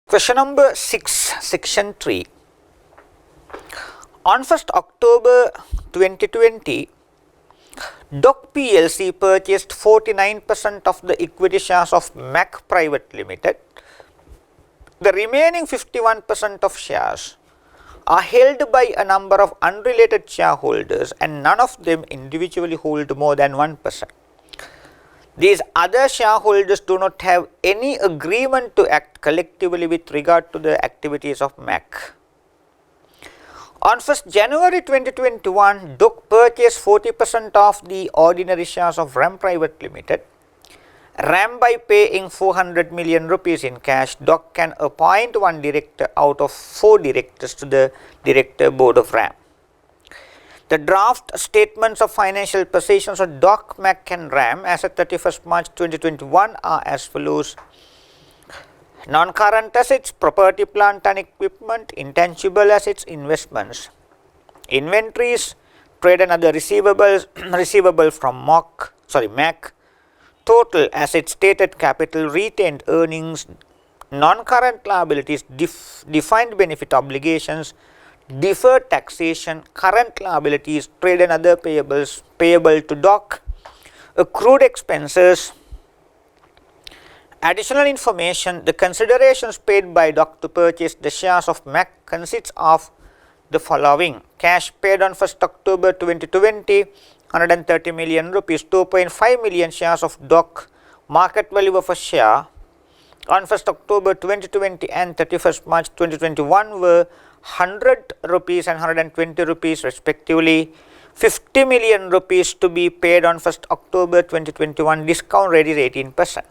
Question number 6, section 3. On 1st October 2020, DOC PLC purchased 49% of the equity shares of MAC Private Limited. The remaining 51% of shares are held by a number of unrelated shareholders and none of them individually hold more than 1%. These other shareholders do not have any agreement to act collectively with regard to the activities of MAC. On 1st January 2021, DOC purchased 40% of the ordinary shares of RAM Private Limited. RAM by paying 400 million rupees in cash, DOC can appoint one director out of 4 directors to the director board of RAM. The draft statements of financial positions of DOC, MAC and RAM as of 31st March 2021 are as follows. Non-current assets, property, plant and equipment, intangible assets, investments, inventories, trade and other receivables, receivable from MAC, total assets, stated capital, retained earnings, non-current liabilities, defined benefit obligations, deferred taxation, current liabilities, trade and other payables payable to DOC, accrued expenses. Additional information, the considerations paid by DOC to purchase the shares of MAC consists of the following. Cash paid on 1st October 2020, 130 million rupees, 2.5 million shares of DOC, market value of a share on 1st October 2020 and 31st March 2021 were 100 rupees and 120 rupees respectively. 50 million rupees to be paid on 1st October 2021, discount rate is 18%.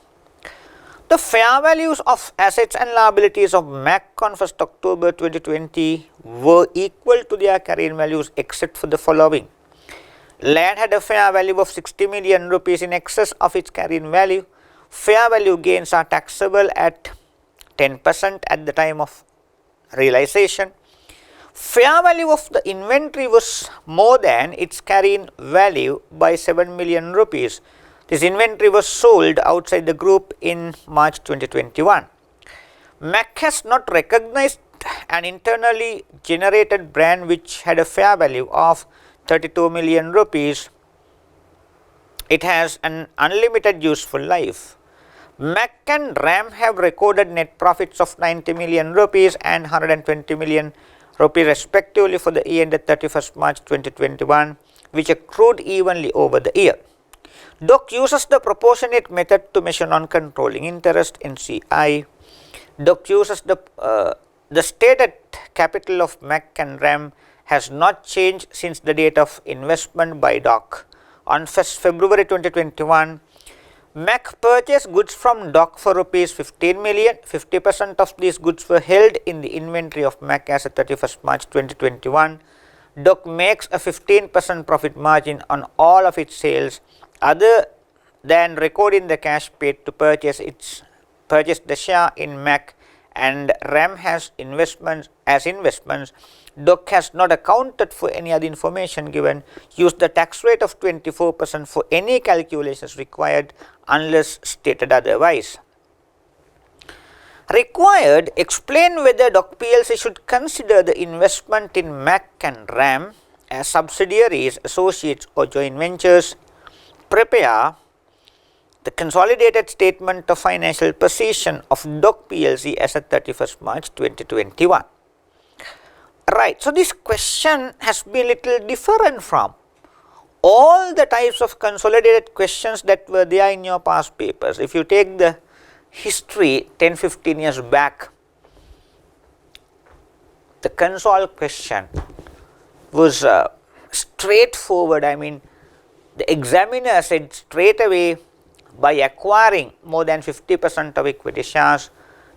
The fair values of assets and liabilities of MAC on 1st October 2020 were equal to their carrying values except for the following. Land had a fair value of 60 million rupees in excess of its carrying value. Fair value gains are taxable at 10% at the time of realization. Fair value of the inventory was more than its carrying value by 7 million rupees. This inventory was sold outside the group in March 2021. MAC has not recognized an internally generated brand which had a fair value of 32 million rupees. It has an unlimited useful life. MAC and RAM have recorded net profits of 90 million rupees and 120 million rupees respectively for the year ended 31st March 2021, which accrued evenly over the year. DOC uses the proportionate method to measure non-controlling interest (NCI). DOC uses the stated capital of MAC and RAM has not changed since the date of investment by DOC. On 1st February 2021, MAC purchased goods from DOC for rupees 15 million. 50% of these goods were held in the inventory of MAC as of 31st March 2021. DOC makes a 15% profit margin on all of its sales other than recording the cash paid to purchase the share in MAC and RAM has investments. DOC has not accounted for any other information given. Use the tax rate of 24% for any calculations required unless stated otherwise. Required, explain whether DOC PLC should consider the investment in MAC and RAM as subsidiaries, associates or joint ventures. Prepare the consolidated statement of financial position of DOC PLC as of 31st March 2021. Right, so this question has been little different from all the types of consolidated questions that were there in your past papers. If you take the history 10-15 years back, the consol question was straightforward. I mean, the examiner said straight away, by acquiring more than 50% of equity shares,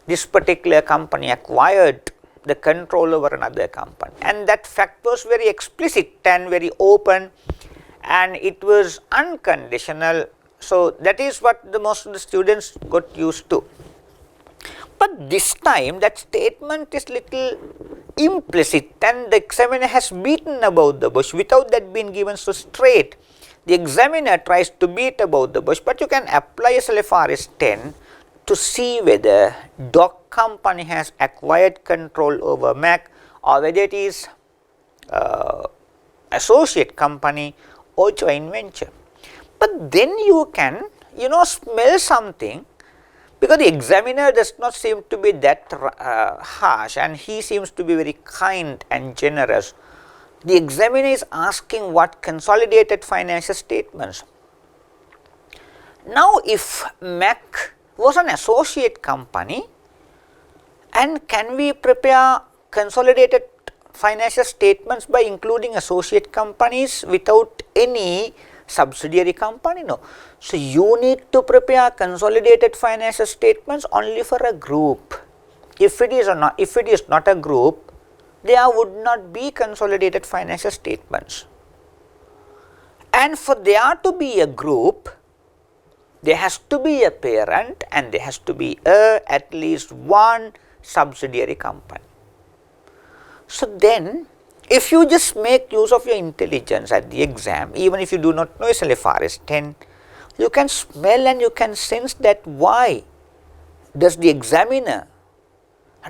this particular company acquired the control over another company, and that fact was very explicit and very open, and it was unconditional. So that is what the most of the students got used to. But this time that statement is little implicit and the examiner has beaten about the bush without that being given so straight. The examiner tries to beat about the bush, but you can apply SLFRS 10 to see whether Doc company has acquired control over Mac or whether it is associate company or joint venture. But then you can smell something, because the examiner does not seem to be that harsh and he seems to be very kind and generous. The examiner is asking what consolidated financial statements. Now if Mac was an associate company, and can we prepare consolidated financial statements by including associate companies without any subsidiary company? No. So you need to prepare consolidated financial statements only for a group. If it is not a group, there would not be consolidated financial statements. And for there to be a group, there has to be a parent and there has to be at least one subsidiary company. So then, if you just make use of your intelligence at the exam, even if you do not know SLFRS 10, you can smell and you can sense that why does the examiner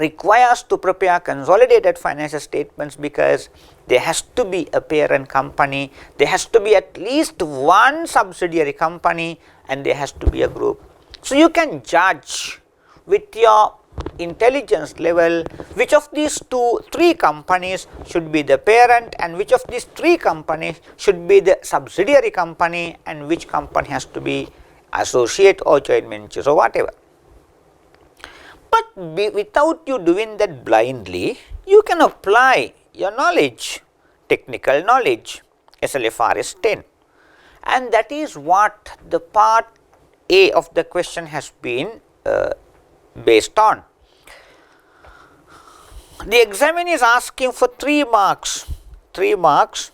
require us to prepare consolidated financial statements, because there has to be a parent company, there has to be at least one subsidiary company, and there has to be a group. So you can judge with your intelligence level which of these three companies should be the parent and which of these three companies should be the subsidiary company and which company has to be associate or joint ventures or whatever. But without you doing that blindly, you can apply your knowledge, technical knowledge, SLFRS 10, and that is what the part A of the question has been based on. The examiner is asking for 3 marks. 3 marks.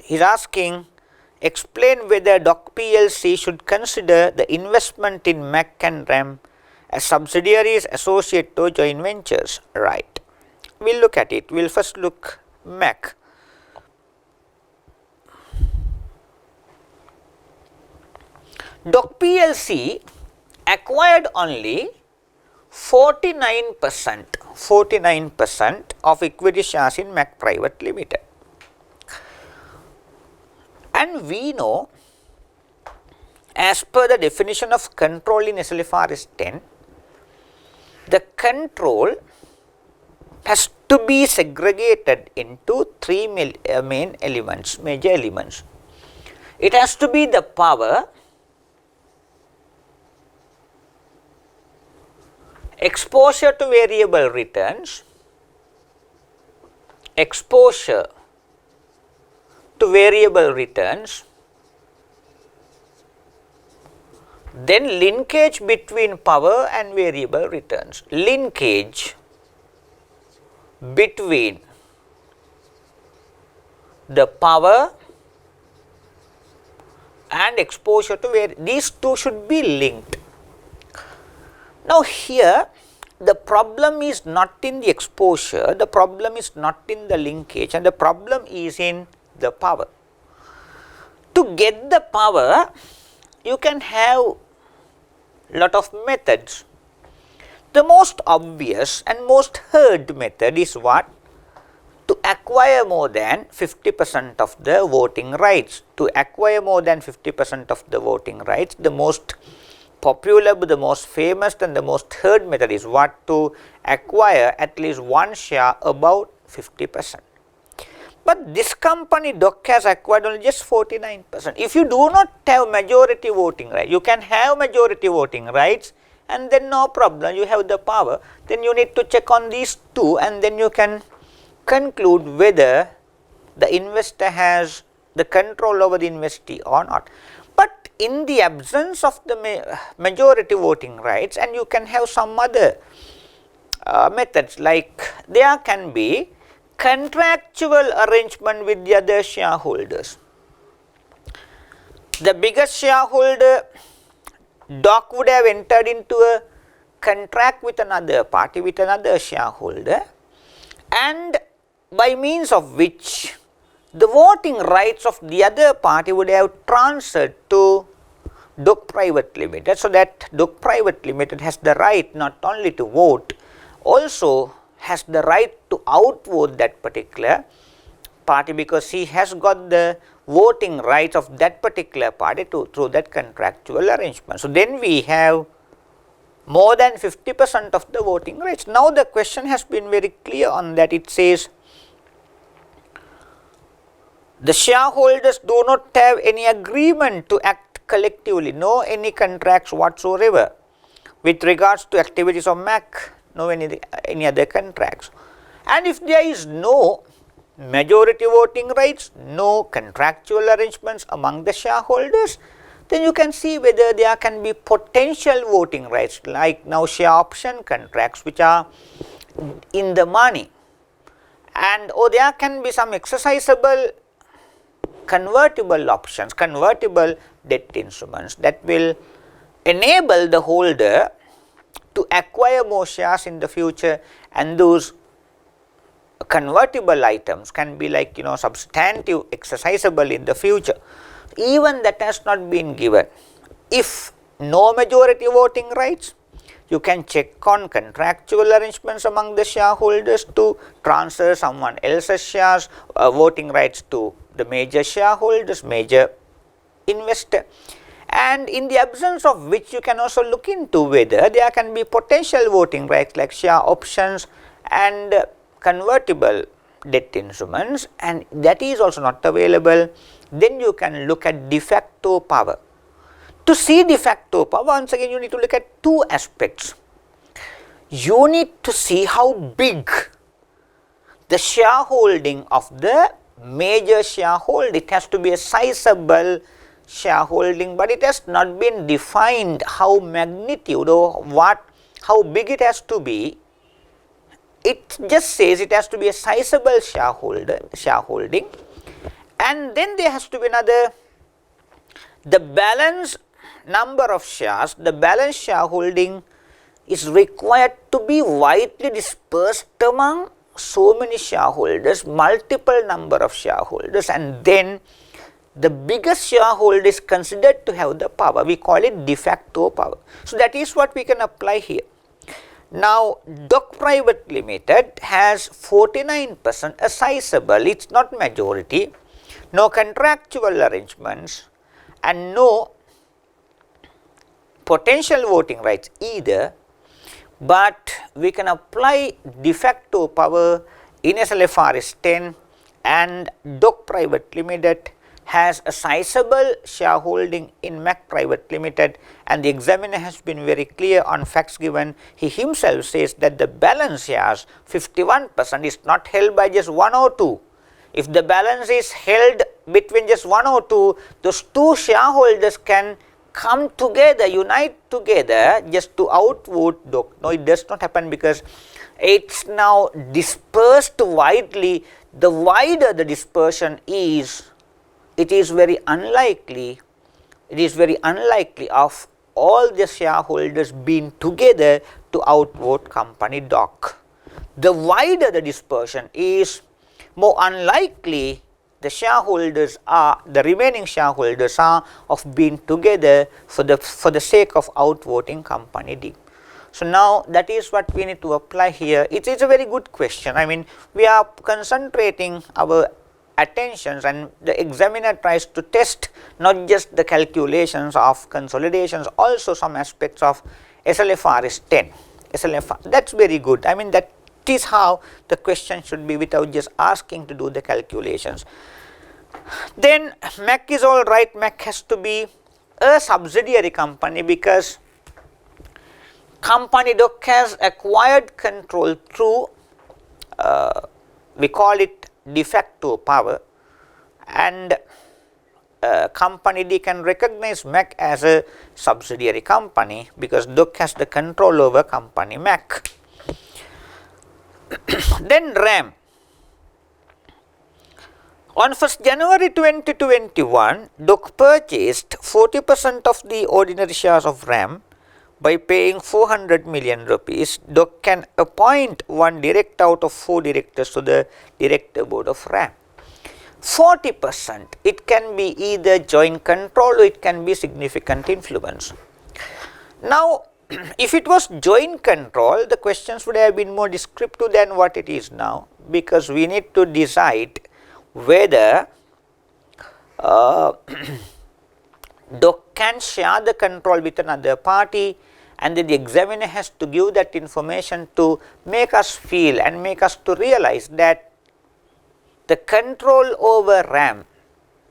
He is asking, explain whether Doc PLC should consider the investment in Mac and RAM as subsidiaries, associate or joint ventures. Right. We will look at it. We will first look Mac. Doc PLC acquired only 49% of equity shares in Mac Private Limited. And we know, as per the definition of control in SLFRS 10, the control has to be segregated into 3 main elements, major elements. It has to be the power, exposure to variable returns, exposure to variable returns, then linkage between power and variable returns, linkage between the power and exposure to these two should be linked. Now here the problem is not in the exposure, the problem is not in the linkage, and the problem is in the power. To get the power, you can have lot of methods. The most obvious and most heard method is what? To acquire more than 50% of the voting rights. To acquire more than 50% of the voting rights, the most popular, the most famous and the most heard method is what? To acquire at least one share about 50%. But this company Doc has acquired only just 49%. If you do not have majority voting rights, you can have majority voting rights and then no problem, you have the power. Then you need to check on these two and then you can conclude whether the investor has the control over the investee or not. But in the absence of the majority voting rights, and you can have some other methods, like there can be contractual arrangement with the other shareholders. The biggest shareholder, Doc, would have entered into a contract with another party, with another shareholder, and by means of which the voting rights of the other party would have transferred to DOC Private Limited. So that DOC Private Limited has the right not only to vote, also has the right to outvote that particular party, because he has got the voting rights of that particular party through that contractual arrangement. So then we have more than 50% of the voting rights. Now the question has been very clear on that. It says the shareholders do not have any agreement to act collectively, no any contracts whatsoever with regards to activities of MAC, no any other contracts. And if there is no majority voting rights, no contractual arrangements among the shareholders, then you can see whether there can be potential voting rights, like now share option contracts which are in the money, and or there can be some exercisable convertible options, convertible debt instruments that will enable the holder to acquire more shares in the future, and those convertible items can be like substantive exercisable in the future. Even that has not been given. If no majority voting rights, you can check on contractual arrangements among the shareholders to transfer someone else's shares, voting rights to the major shareholders, major investor. And in the absence of which, you can also look into whether there can be potential voting rights like share options and convertible debt instruments, and that is also not available. Then you can look at de facto power. To see de facto power, once again you need to look at two aspects. You need to see how big the shareholding of the major shareholder. It has to be a sizable shareholding, but it has not been defined how magnitude or how big it has to be. It just says it has to be a sizable shareholding, and then there has to be the balance number of shares, the balance shareholding is required to be widely dispersed among so many shareholders, multiple number of shareholders, and then the biggest shareholder is considered to have the power. We call it de facto power. So that is what we can apply here. Now, DOC Private Limited has 49%, a sizable, it is not majority, no contractual arrangements and no potential voting rights either, but we can apply de facto power in SLFRS 10, and DOC Private Limited has a sizable shareholding in MAC Private Limited, and the examiner has been very clear on facts given. He himself says that the balance shares 51% is not held by just one or two. If the balance is held between just one or two, those two shareholders can come together, unite together just to outvote DOC. No, it does not happen because it's now dispersed widely. The wider the dispersion is, it is very unlikely of all the shareholders being together to outvote company DOC. The wider the dispersion is, more unlikely the remaining shareholders are of being together for the sake of outvoting company D. So now that is what we need to apply here. It is a very good question. I mean, we are concentrating our attentions, and the examiner tries to test not just the calculations of consolidations, also some aspects of SLFRS 10. That's very good. I mean, that is how the question should be without just asking to do the calculations. Then MAC is all right. MAC has to be a subsidiary company because company DOC has acquired control through we call it de facto power, and company D can recognize MAC as a subsidiary company because DOC has the control over company MAC. Then RAM. On 1st January 2021, DOC purchased 40% of the ordinary shares of RAM by paying 400 million rupees. DOC can appoint one director out of 4 directors to the director board of RAM. 40%. It can be either joint control or it can be significant influence. Now, if it was joint control, the questions would have been more descriptive than what it is now, because we need to decide whether doc can share the control with another party, and then the examiner has to give that information to make us feel and make us to realize that the control over RAM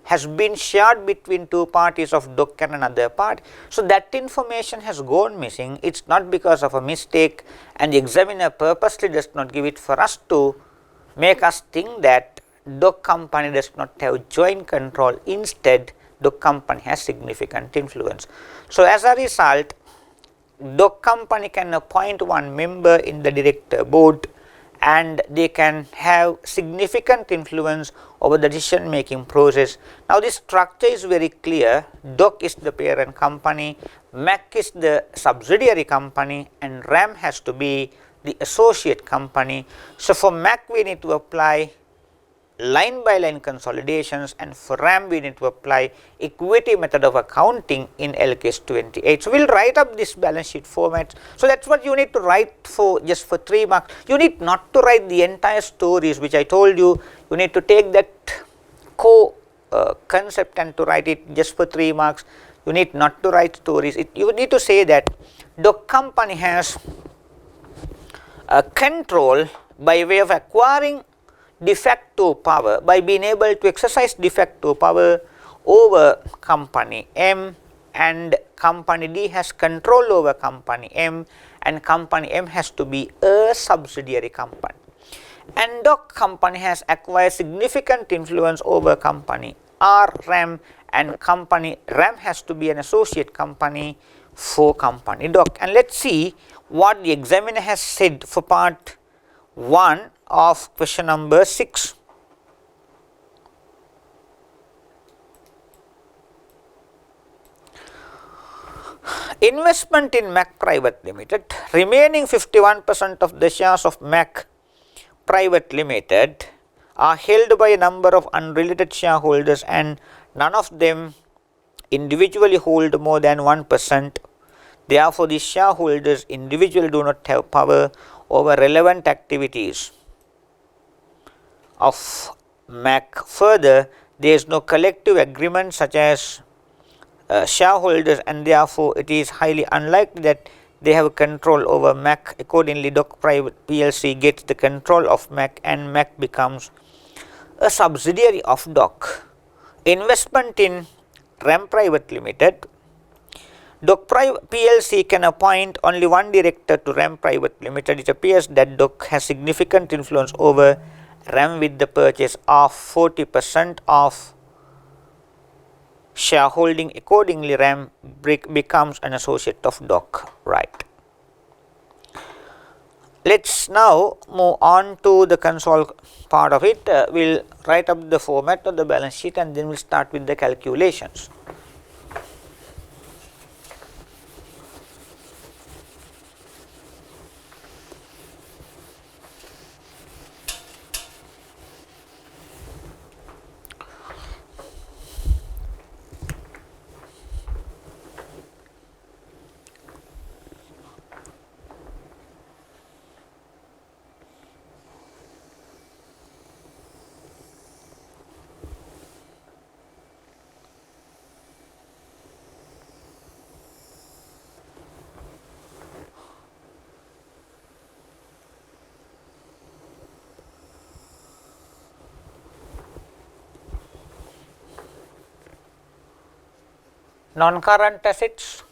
has been shared between two parties of doc and another part. So, that information has gone missing. It is not because of a mistake, and the examiner purposely does not give it for us to make us think that doc company does not have joint control. Instead, doc company has significant influence. So, as a result, doc company can appoint one member in the director board, and they can have significant influence over the decision making process. Now, this structure is very clear. doc is the parent company, MAC is the subsidiary company, and RAM has to be the associate company. So, for MAC we need to apply line by line consolidations, and for RAM we need to apply equity method of accounting in LKS 28. So, we will write up this balance sheet format. So, that is what you need to write for just for 3 marks. You need not to write the entire stories which I told you. You need to take that concept and to write it just for 3 marks. You need not to write stories. You need to say that doc company has control by way of acquiring de facto power, by being able to exercise de facto power over company M, and company D has control over company M, and company M has to be a subsidiary company. And doc company has acquired significant influence over company R, RAM, and company RAM has to be an associate company for company doc. And let us see what the examiner has said for part 1 of question number 6. Investment in MAC Private Limited. Remaining 51% of the shares of MAC Private Limited are held by a number of unrelated shareholders, and none of them individually hold more than 1%. Therefore, these shareholders individually do not have power over relevant activities of MAC. Further, there is no collective agreement such as shareholders, and therefore it is highly unlikely that they have control over MAC. Accordingly, doc Private PLC gets the control of MAC, and MAC becomes a subsidiary of doc. Investment in RAM Private Limited. doc PLC can appoint only one director to RAM Private Limited. It appears that doc has significant influence over RAM with the purchase of 40% of shareholding. Accordingly, RAM becomes an associate of doc. Right. Let us now move on to the console part of it. We will write up the format of the balance sheet, and then we will start with the calculations. Non-current assets.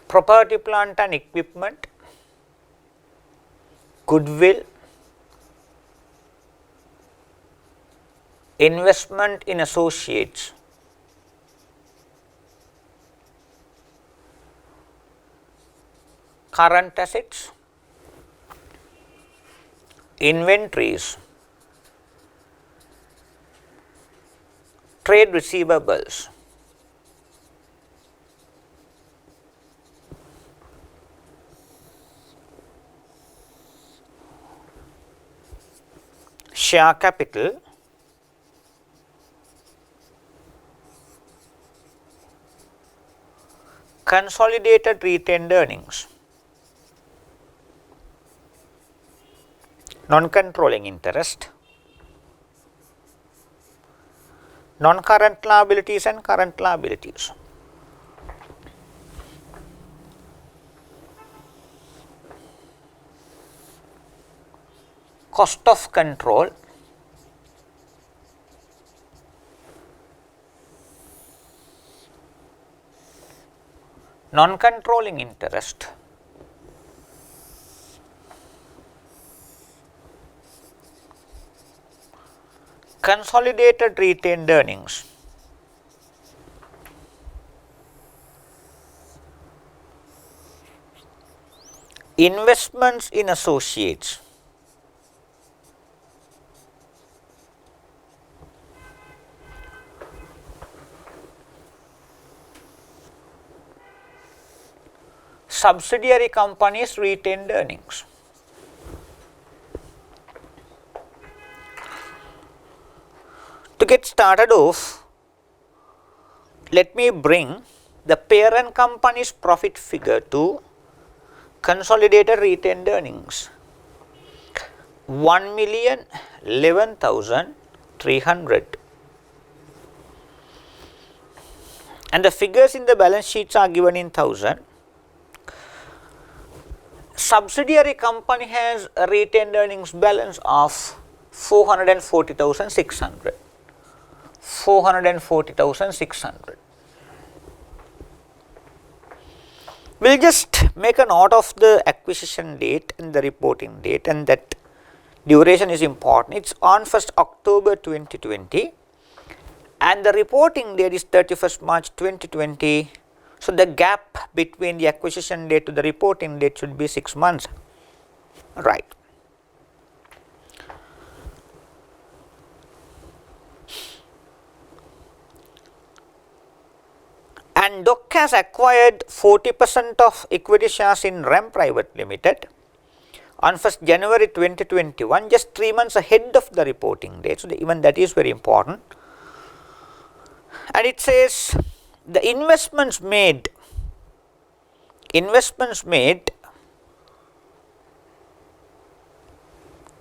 Property, plant and equipment, goodwill, investment in associates, current assets, inventories, trade receivables, share capital, consolidated retained earnings, non-controlling interest, non-current liabilities and current liabilities. Cost of control, non-controlling interest, consolidated retained earnings, investments in associates, subsidiary companies' retained earnings. To get started off, let me bring the parent company's profit figure to consolidated retained earnings. 1,11,300, and the figures in the balance sheets are given in thousand. Subsidiary company has a retained earnings balance of 440,600. 440,600. We will just make a note of the acquisition date and the reporting date, and that duration is important. It is on 1st October 2020 and the reporting date is 31st March 2020. So, the gap between the acquisition date to the reporting date should be 6 months, right. And DOC has acquired 40% of equity shares in RAM Private Limited on 1st January 2021, just 3 months ahead of the reporting date. So, even that is very important. And it says the investments made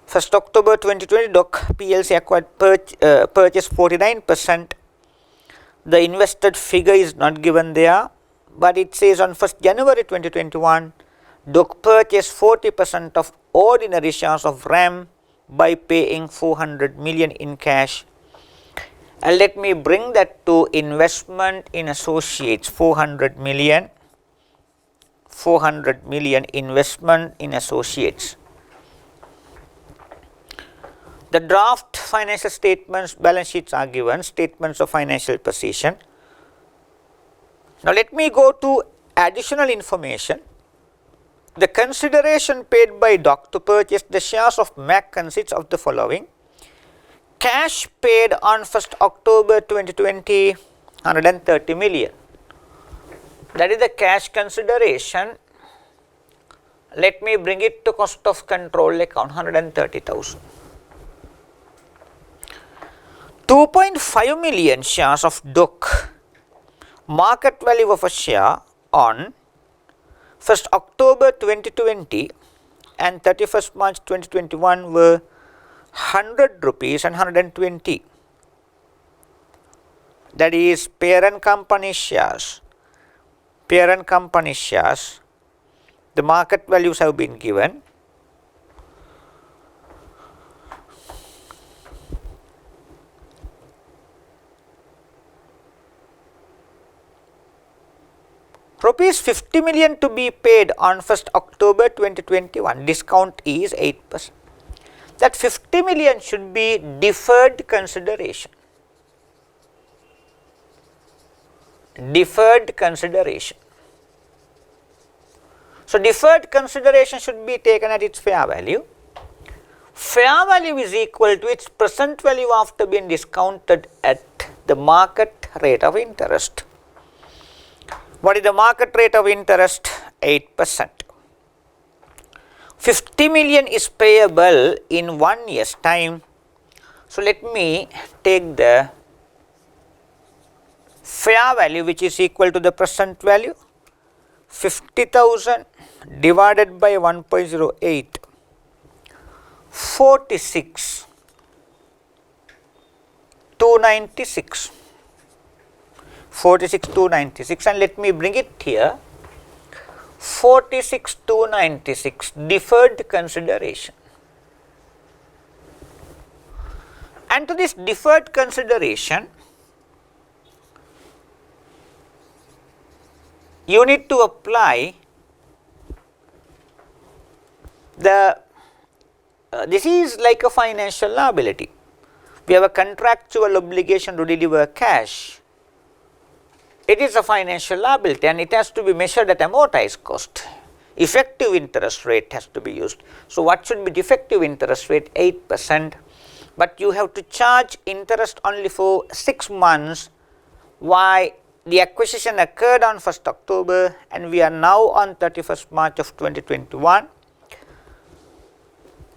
1st October 2020, DOC PLC acquired purchased 49%. The invested figure is not given there, but it says on 1st January 2021, DOC purchased 40% of ordinary shares of RAM by paying 400 million in cash. And let me bring that to investment in associates, 400 million investment in associates. The draft financial statements, balance sheets are given, statements of financial position. Now, let me go to additional information. The consideration paid by DOC to purchase the shares of MAC consists of the following: cash paid on 1st October 2020, 130 million. That is the cash consideration. Let me bring it to cost of control account, 130,000. 2.5 million shares of DOC, market value of a share on 1st October 2020 and 31st March 2021 were 100 rupees and 120. That is parent company shares. The market values have been given. Rupees 50 million to be paid on 1st October 2021, discount is 8%. That 50 million should be deferred consideration. So, deferred consideration should be taken at its fair value. Fair value is equal to its present value after being discounted at the market rate of interest. What is the market rate of interest? 8%. 50 million is payable in 1 year's time. So, let me take the fair value which is equal to the present value 50,000 divided by 1.08, 46 296, 46 296, and let me bring it here, 46 296 deferred consideration. And to this deferred consideration, you need to apply the, this is like a financial liability. We have a contractual obligation to deliver cash. It is a financial liability and it has to be measured at amortized cost. Effective interest rate has to be used. So, what should be the effective interest rate? 8%, but you have to charge interest only for 6 months. Why? The acquisition occurred on 1st October and we are now on 31st March of 2021.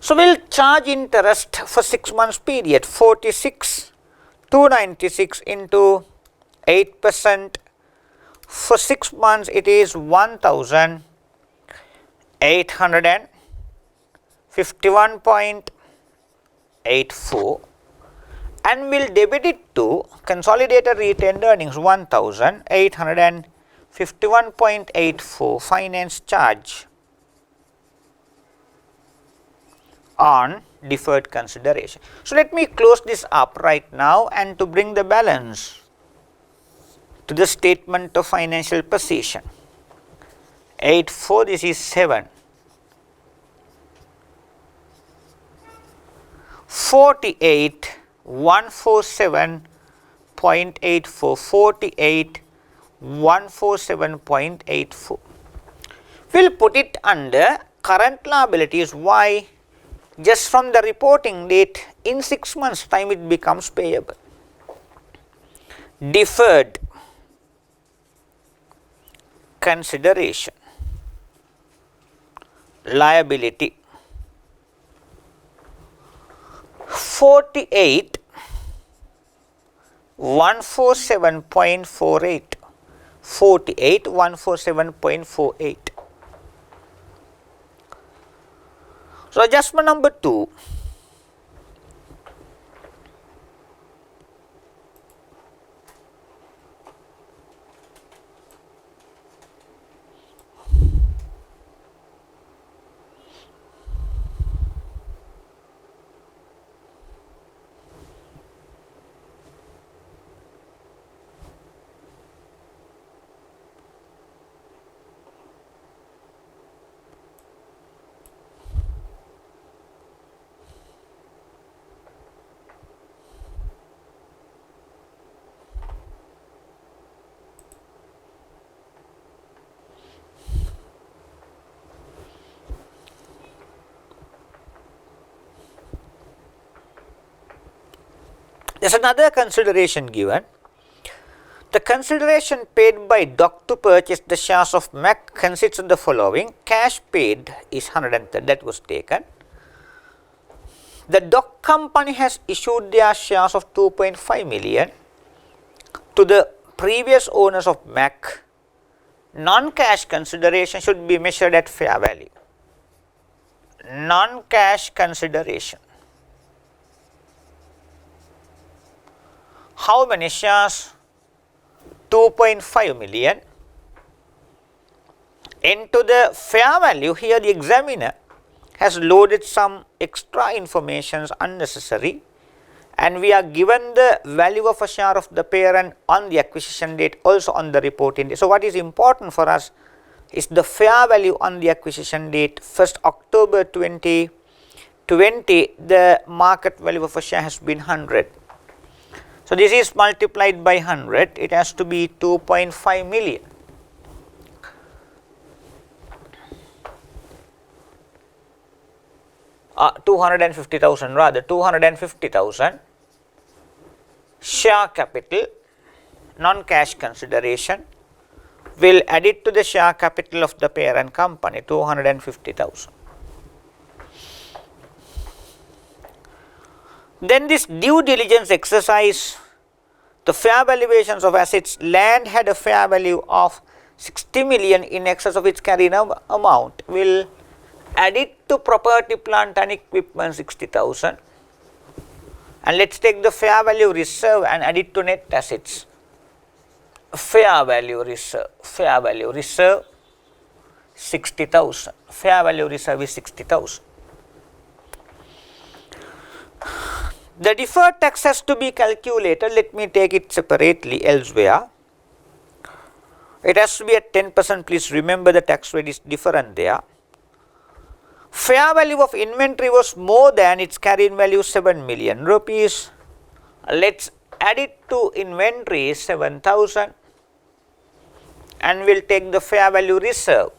So, we will charge interest for 6 months period, 46 296 into 8%. For 6 months it is 1,851.84 and we will debit it to consolidated retained earnings 1,851.84 finance charge on deferred consideration. So, let me close this up right now, and to bring the balance to the statement of financial position, 84, this is 7, 48 147.84, 48 147.84. We will put it under current liabilities. Why? Just from the reporting date, in 6 months time it becomes payable. Deferred consideration, liability, 48 147.48, 48 147.48. So, adjustment number 2, there is another consideration given. The consideration paid by DOC to purchase the shares of MAC consists of the following: cash paid is 130, that was taken. The DOC company has issued their shares of 2.5 million to the previous owners of MAC. Non-cash consideration should be measured at fair value. Non-cash consideration. How many shares? 2.5 million. Into the fair value, here the examiner has loaded some extra information unnecessary, and we are given the value of a share of the parent on the acquisition date, also on the reporting date. So, what is important for us is the fair value on the acquisition date, 1st October 2020, the market value of a share has been 100. So, this is multiplied by 100, it has to be 2.5 million. Uh, 250,000 rather, 250,000 share capital, non-cash consideration, will add it to the share capital of the parent company, 250,000. Then this due diligence exercise, the fair valuations of assets, land had a fair value of 60 million in excess of its carrying amount, will add it to property, plant and equipment 60,000, and let us take the fair value reserve and add it to net assets. Fair value reserve 60,000, fair value reserve is 60,000. The deferred tax has to be calculated. Let me take it separately elsewhere. It has to be at 10%. Please remember the tax rate is different there. Fair value of inventory was more than its carrying value 7 million rupees. Let's add it to inventory 7,000 and we'll take the fair value reserve.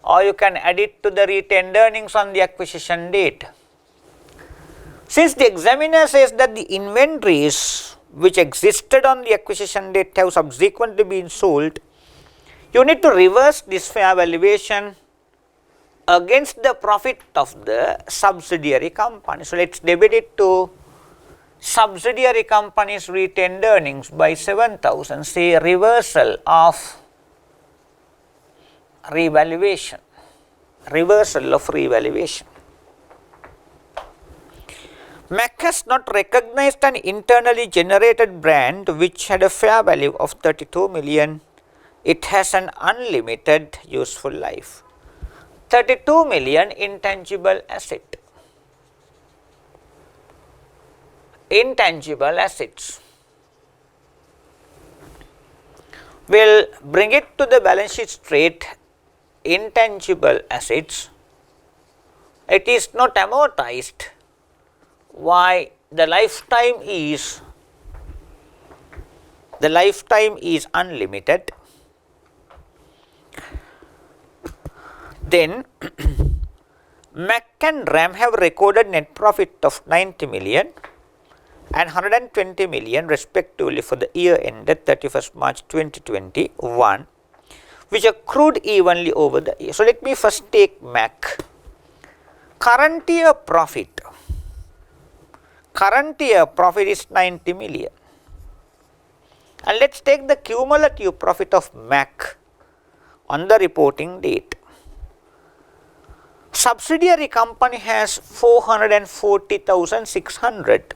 Or you can add it to the retained earnings on the acquisition date. Since the examiner says that the inventories which existed on the acquisition date have subsequently been sold, you need to reverse this fair valuation against the profit of the subsidiary company. So, let us debit it to subsidiary company's retained earnings by 7,000, say reversal of revaluation. Mac has not recognized an internally generated brand which had a fair value of 32 million. It has an unlimited useful life. 32 million intangible asset. Intangible assets. We'll bring it to the balance sheet straight. Intangible assets. It is not amortized. Why? The lifetime is unlimited. Then Mac and RAM have recorded net profit of 90 million and 120 million respectively for the year ended 31st March 2021, which accrued evenly over the year. So, let me first take Mac. Current year profit is 90 million, and let us take the cumulative profit of Mac on the reporting date. Subsidiary company has 440,600.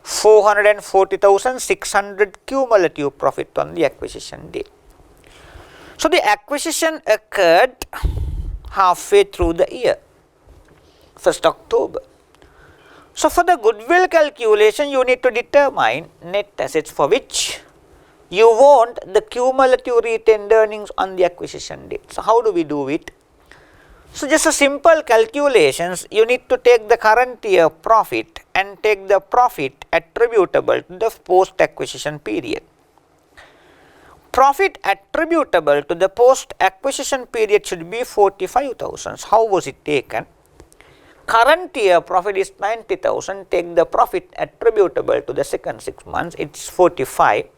440,600 cumulative profit on the acquisition date. So, the acquisition occurred halfway through the year, 1st October. So, for the goodwill calculation, you need to determine net assets for which you want the cumulative retained earnings on the acquisition date. So, how do we do it? So, just a simple calculations, you need to take the current year profit and take the profit attributable to the post acquisition period. Profit attributable to the post acquisition period should be 45,000. How was it taken? Current year profit is 90,000, take the profit attributable to the second 6 months, it is 45,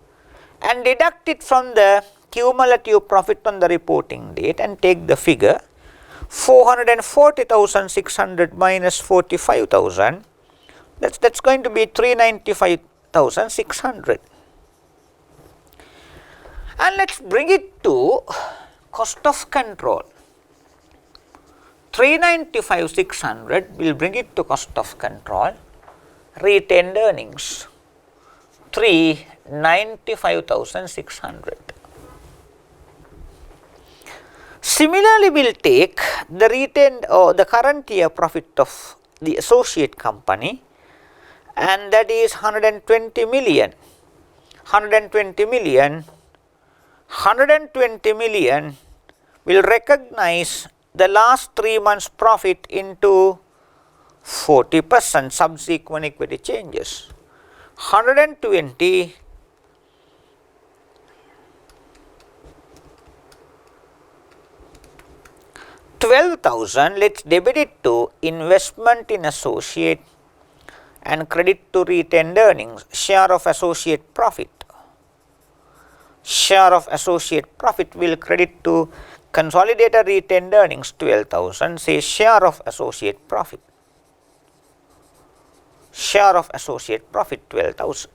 and deduct it from the cumulative profit on the reporting date and take the figure 440,600 minus 45,000, that's going to be 395,600. And let us bring it to cost of control. 395,600 will bring it to cost of control. Retained earnings 395,600. Similarly, we will take the retained or the current year profit of the associate company, and that is 120 million. 120 million will recognize the last 3 months profit into 40% subsequent equity changes. 120 12,000, let us debit it to investment in associate and credit to retained earnings, share of associate profit. Share of associate profit will credit to consolidated retained earnings 12,000, say share of associate profit. Share of associate profit 12,000.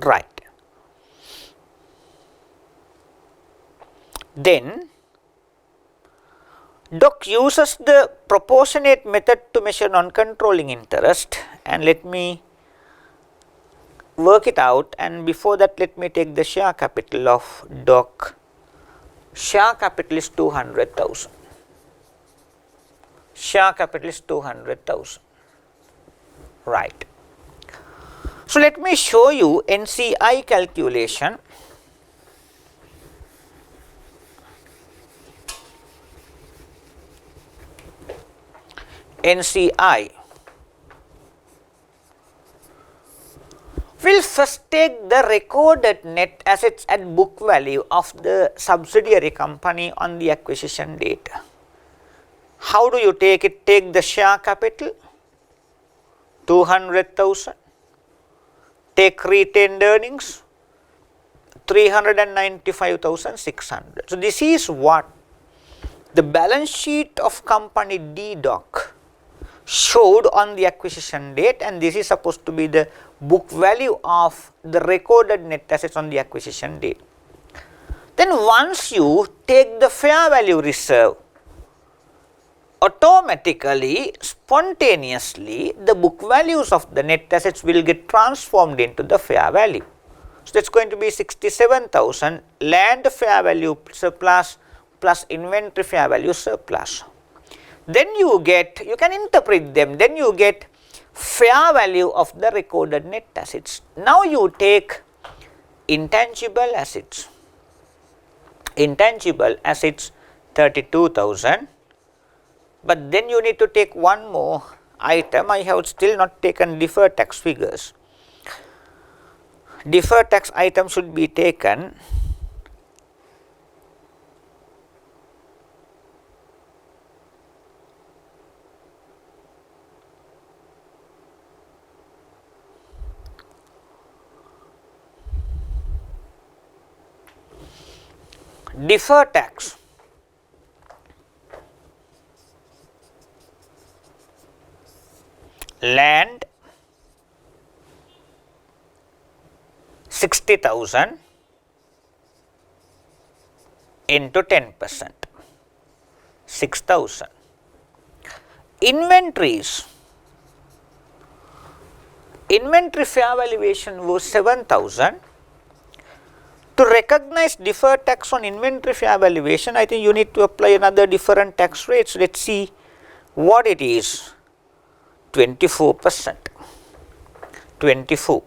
Right. Then Doc uses the proportionate method to measure non-controlling interest, and let me work it out, and before that let me take the share capital of Doc. Share capital is 200,000. Share capital is 200,000. Right. So let me show you NCI calculation. NCI. We'll first take the recorded net assets at book value of the subsidiary company on the acquisition date. How do you take it? Take the share capital, 200,000. Take retained earnings, 395,600. So this is what the balance sheet of company D Doc showed on the acquisition date, and this is supposed to be the book value of the recorded net assets on the acquisition date. Then once you take the fair value reserve, automatically, spontaneously, the book values of the net assets will get transformed into the fair value. So that's going to be 67,000 land fair value surplus plus inventory fair value surplus. Then you can interpret them, then you get fair value of the recorded net assets. Now you take intangible assets. Intangible assets 32,000. But then you need to take one more item. I have still not taken deferred tax figures. Deferred tax item should be taken. Deferred tax. Land 60,000 into 10%, 6,000. Inventories. Inventory fair valuation was 7,000. To recognize deferred tax on inventory fair valuation, I think you need to apply another different tax rate. So let's see what it is. 24%. 24.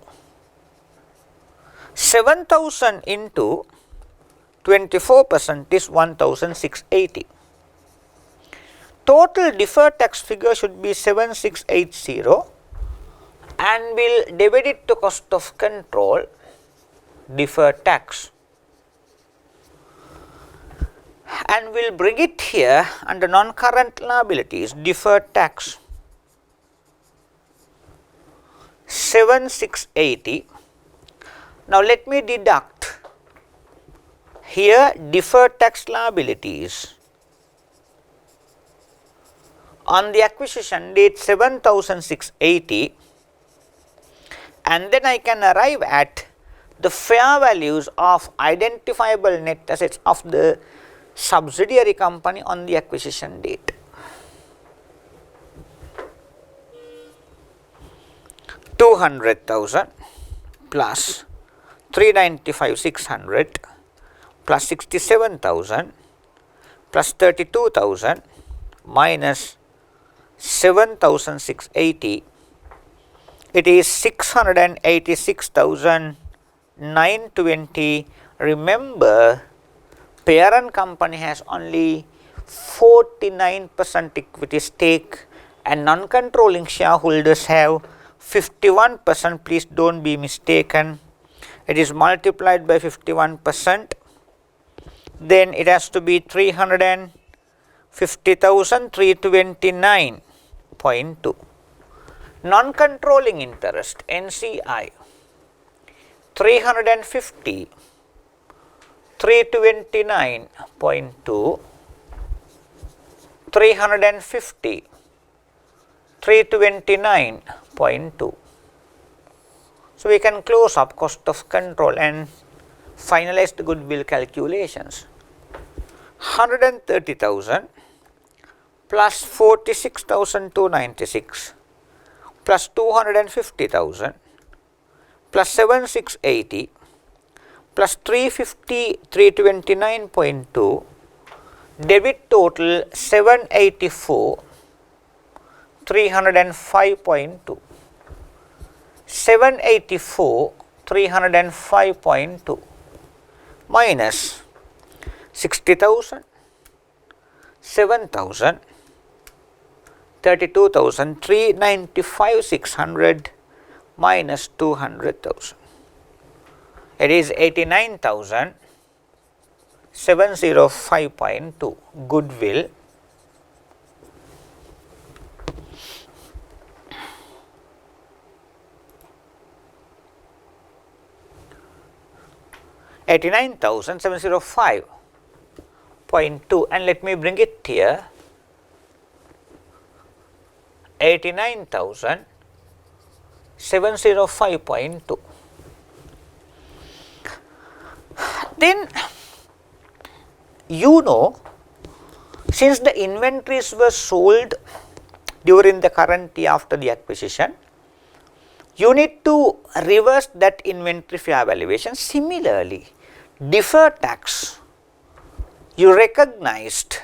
7,000 into 24% is 1,680. Total deferred tax figure should be 7,680, and we'll debit it to cost of control, deferred tax, and we'll bring it here under non-current liabilities, deferred tax. 7,680. Now let me deduct here deferred tax liabilities on the acquisition date 7,680, and then I can arrive at the fair values of identifiable net assets of the subsidiary company on the acquisition date. 200,000 plus 395,600 plus 67,000 plus 32,000 minus 7,680. It is 686,920. Remember, parent company has only 49% equity stake and non-controlling shareholders have 51%. Please don't be mistaken. It is multiplied by 51%. Then it has to be 350,329.2. Non-controlling interest, NCI, 350 329.2, 350, 329.2. So we can close up cost of control and finalize the goodwill calculations. 130,000 plus 46,296 plus 250,000 plus 7680 plus 350, 329.2, debit total 784, 305.2. 784, 305.2 minus 60,000, 7,000, 32,000, 395, 600 minus 200,000. It is 89,705.2 goodwill. $89,705.2, and let me bring it here. 89,705.2. Then since the inventories were sold during the current year after the acquisition, you need to reverse that inventory fair valuation. Similarly, deferred tax you recognized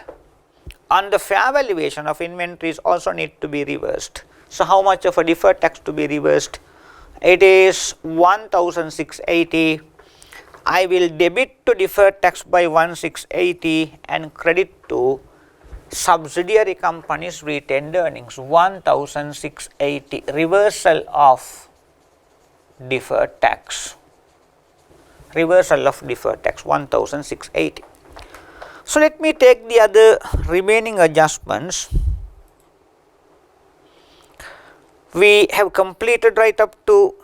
on the fair valuation of inventories also need to be reversed. So how much of a deferred tax to be reversed? It is 1,680. I will debit to deferred tax by 1,680 and credit to subsidiary companies retained earnings 1,680, reversal of deferred tax, 1,680. So let me take the other remaining adjustments. We have completed right up to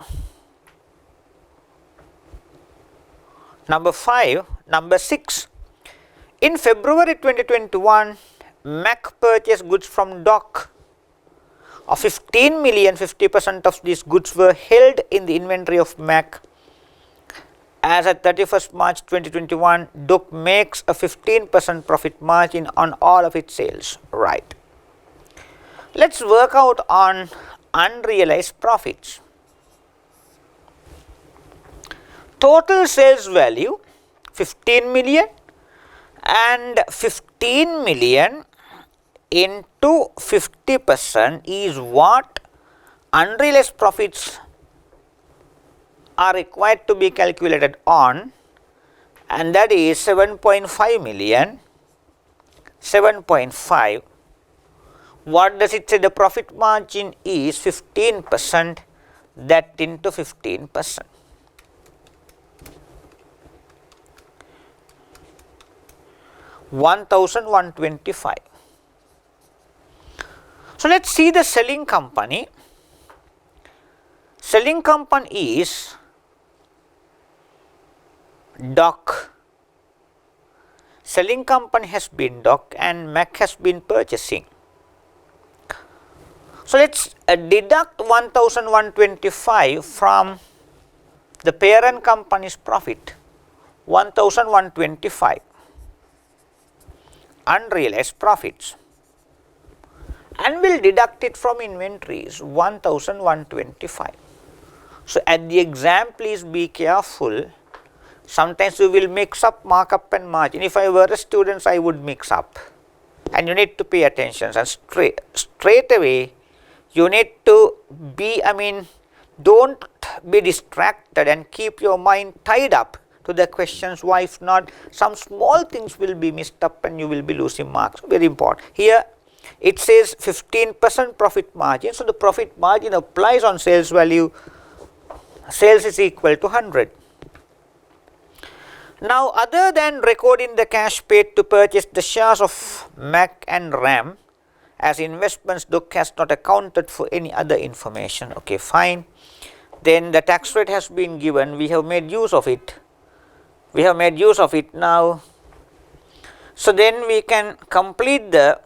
number 5. Number 6, in February 2021, MAC purchased goods from DOC of 15 million. 50% of these goods were held in the inventory of MAC. As at 31st March 2021, DOC makes a 15% profit margin on all of its sales. Right. Let's work out on unrealized profits. Total sales value 15 million and 15 million into 50% is what unrealized profits are required to be calculated on, and that is 7.5 million. 7.5. What does it say? The profit margin is 15%, that into 15%. $1,125. So let's see the selling company. Selling company is DOC. Selling company has been DOC and MAC has been purchasing. So let's deduct 1,125 from the parent company's profit. 1,125 unrealized profits, and we'll deduct it from inventories 1,125. So at the exam, please be careful. Sometimes we will mix up markup and margin. If I were a student, I would mix up, and you need to pay attention. And straight away, you need to be, don't be distracted and keep your mind tied up to the questions. Why? If not, some small things will be missed up and you will be losing marks. Very important. Here it says 15% profit margin. So the profit margin applies on sales value. Sales is equal to 100. Now, other than recording the cash paid to purchase the shares of MAC and RAM as investments, DOC has not accounted for any other information. Okay, fine. Then the tax rate has been given. We have made use of it. We have made use of it now. So then we can complete the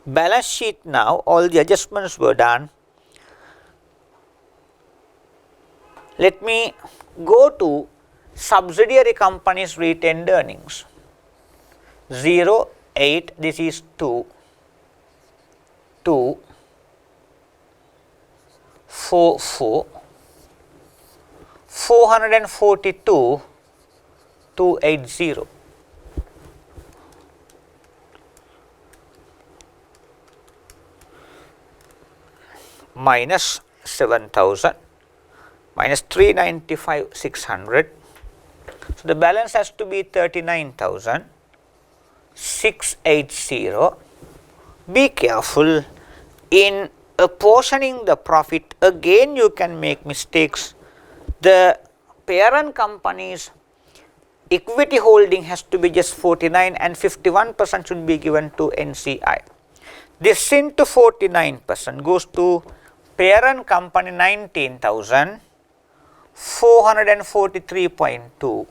balance sheet now. All the adjustments were done. Let me go to subsidiary companies' retained earnings. 0, 8, this is 2, 2, 4, 4, 442, 280. Minus 7,000 minus 395 600. So the balance has to be 39,680. Be careful in apportioning the profit. Again you can make mistakes. The parent company's equity holding has to be just 49 and 51% should be given to NCI. This into 49% goes to parent company 19,443.2.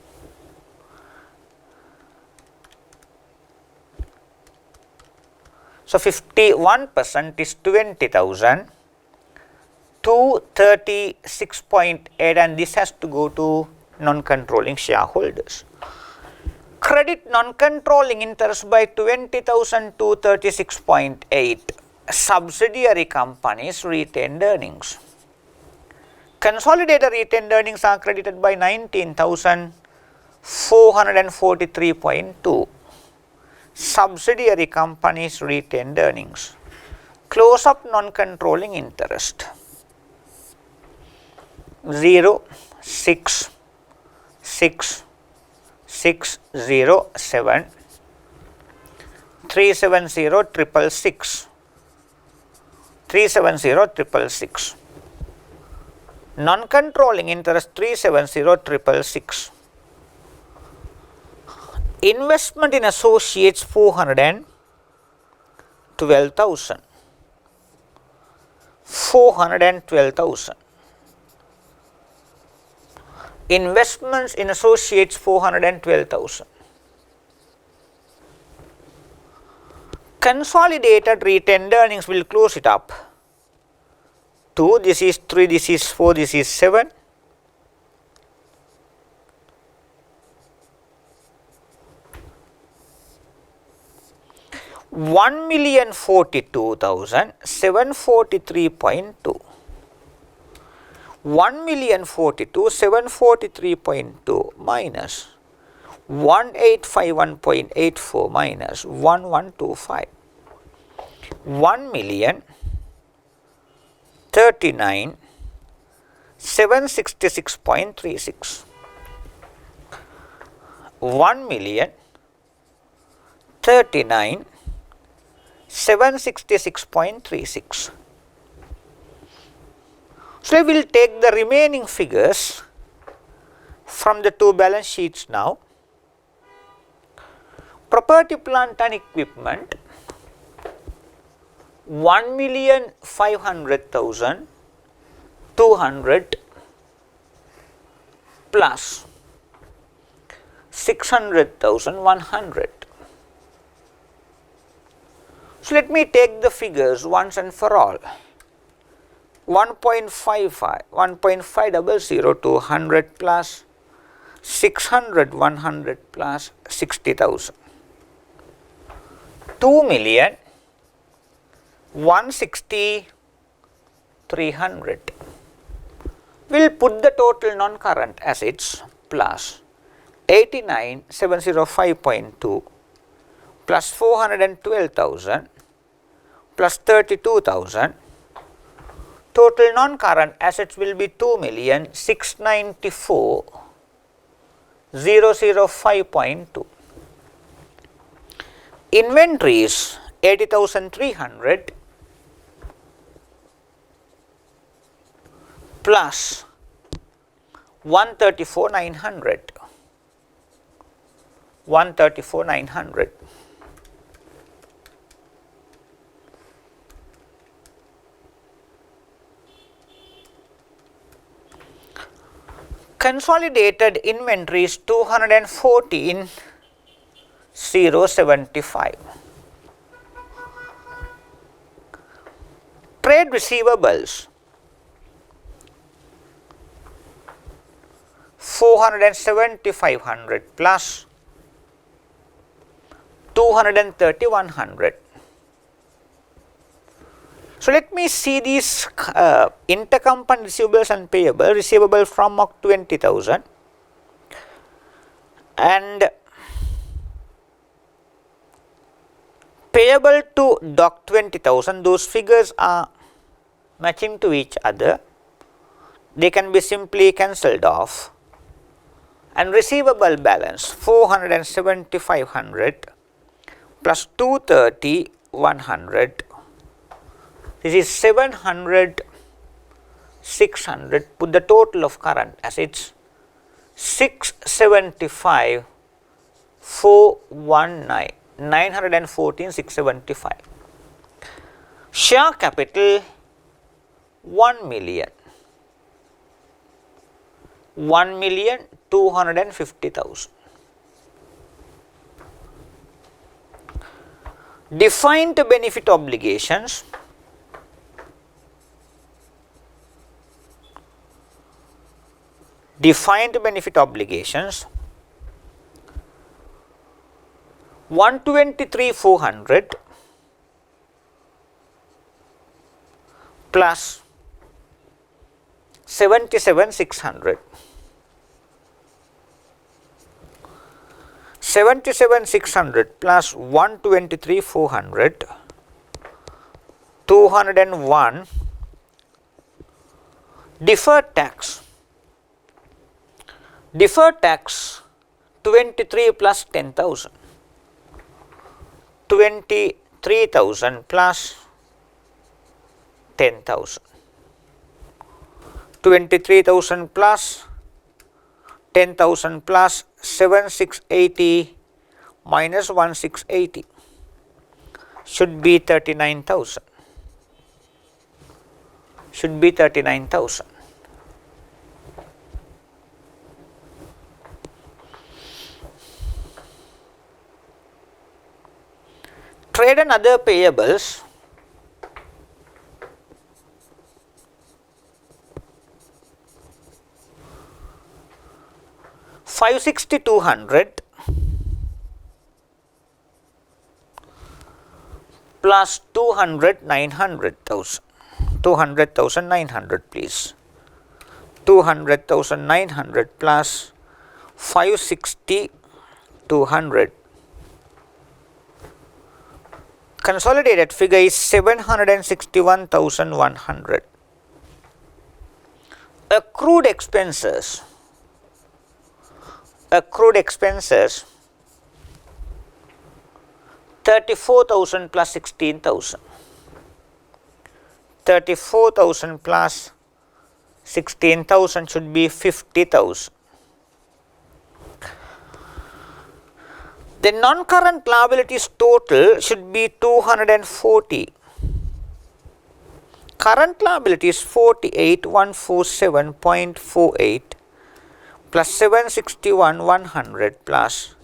So 51% is 20,236.8, and this has to go to non-controlling shareholders. Credit non-controlling interest by 20,236.8. Subsidiary companies' retained earnings. Consolidated retained earnings are credited by 19,443.2. Subsidiary companies' retained earnings. Close up non-controlling interest. 0, 6, 6, 6, 0, 7, 370, 666. 370,666. Non-controlling interest 370,666. Investment in associates 412,000. 412,000. Investments in associates 412,000. Consolidated retained earnings will close it up. 2, this is 3, this is 4, this is 7. $1,042,743.2. 1,042,743.2 minus 1851.84 minus 1125. 1,039,766.36. 1,039,766.36. So we will take the remaining figures from the two balance sheets now. Property, plant and equipment 1,500,200 plus 600,100. So let me take the figures once and for all. 1.500 to 100 plus 600, 100 plus 60,000. 2,160,300. We will put the total non-current assets plus 89,705.2 plus 412,000 plus 32,000. Total non-current assets will be 2,694,005.2. Inventories 80,300 plus 134,900. 134,900. Consolidated inventory is 214,075. Trade receivables 470,500 plus 230,100. So let me see these intercompany receivables and payable. Receivable from MOC 20,000 and payable to DOC 20,000. Those figures are matching to each other. They can be simply cancelled off. And receivable balance 470,500 plus 230,100. This is 700, 600. Put the total of current assets 675, 419, 914, 675. Share capital 1 million, 1,250,000. Defined benefit obligations defined benefit obligations 123,400 plus 77,600. 77,600 plus 123,400, 201. Deferred tax. Deferred tax 23 plus 10,000, 23,000 plus 10,000, 23,000 plus 10,000 plus 7,680 minus 1,680 should be 39,000. Should be 39,000. Trade and other payables $560,200 plus 200, 900,000. 200,000, 900 please. 200,000, 900 plus 560, 200. Consolidated figure is 761,100. Accrued expenses. Accrued expenses 34,000 plus 16,000. 34,000 plus 16,000 should be 50,000. The non-current liabilities total should be 240. Current liabilities 48,147.48 plus 761,100 plus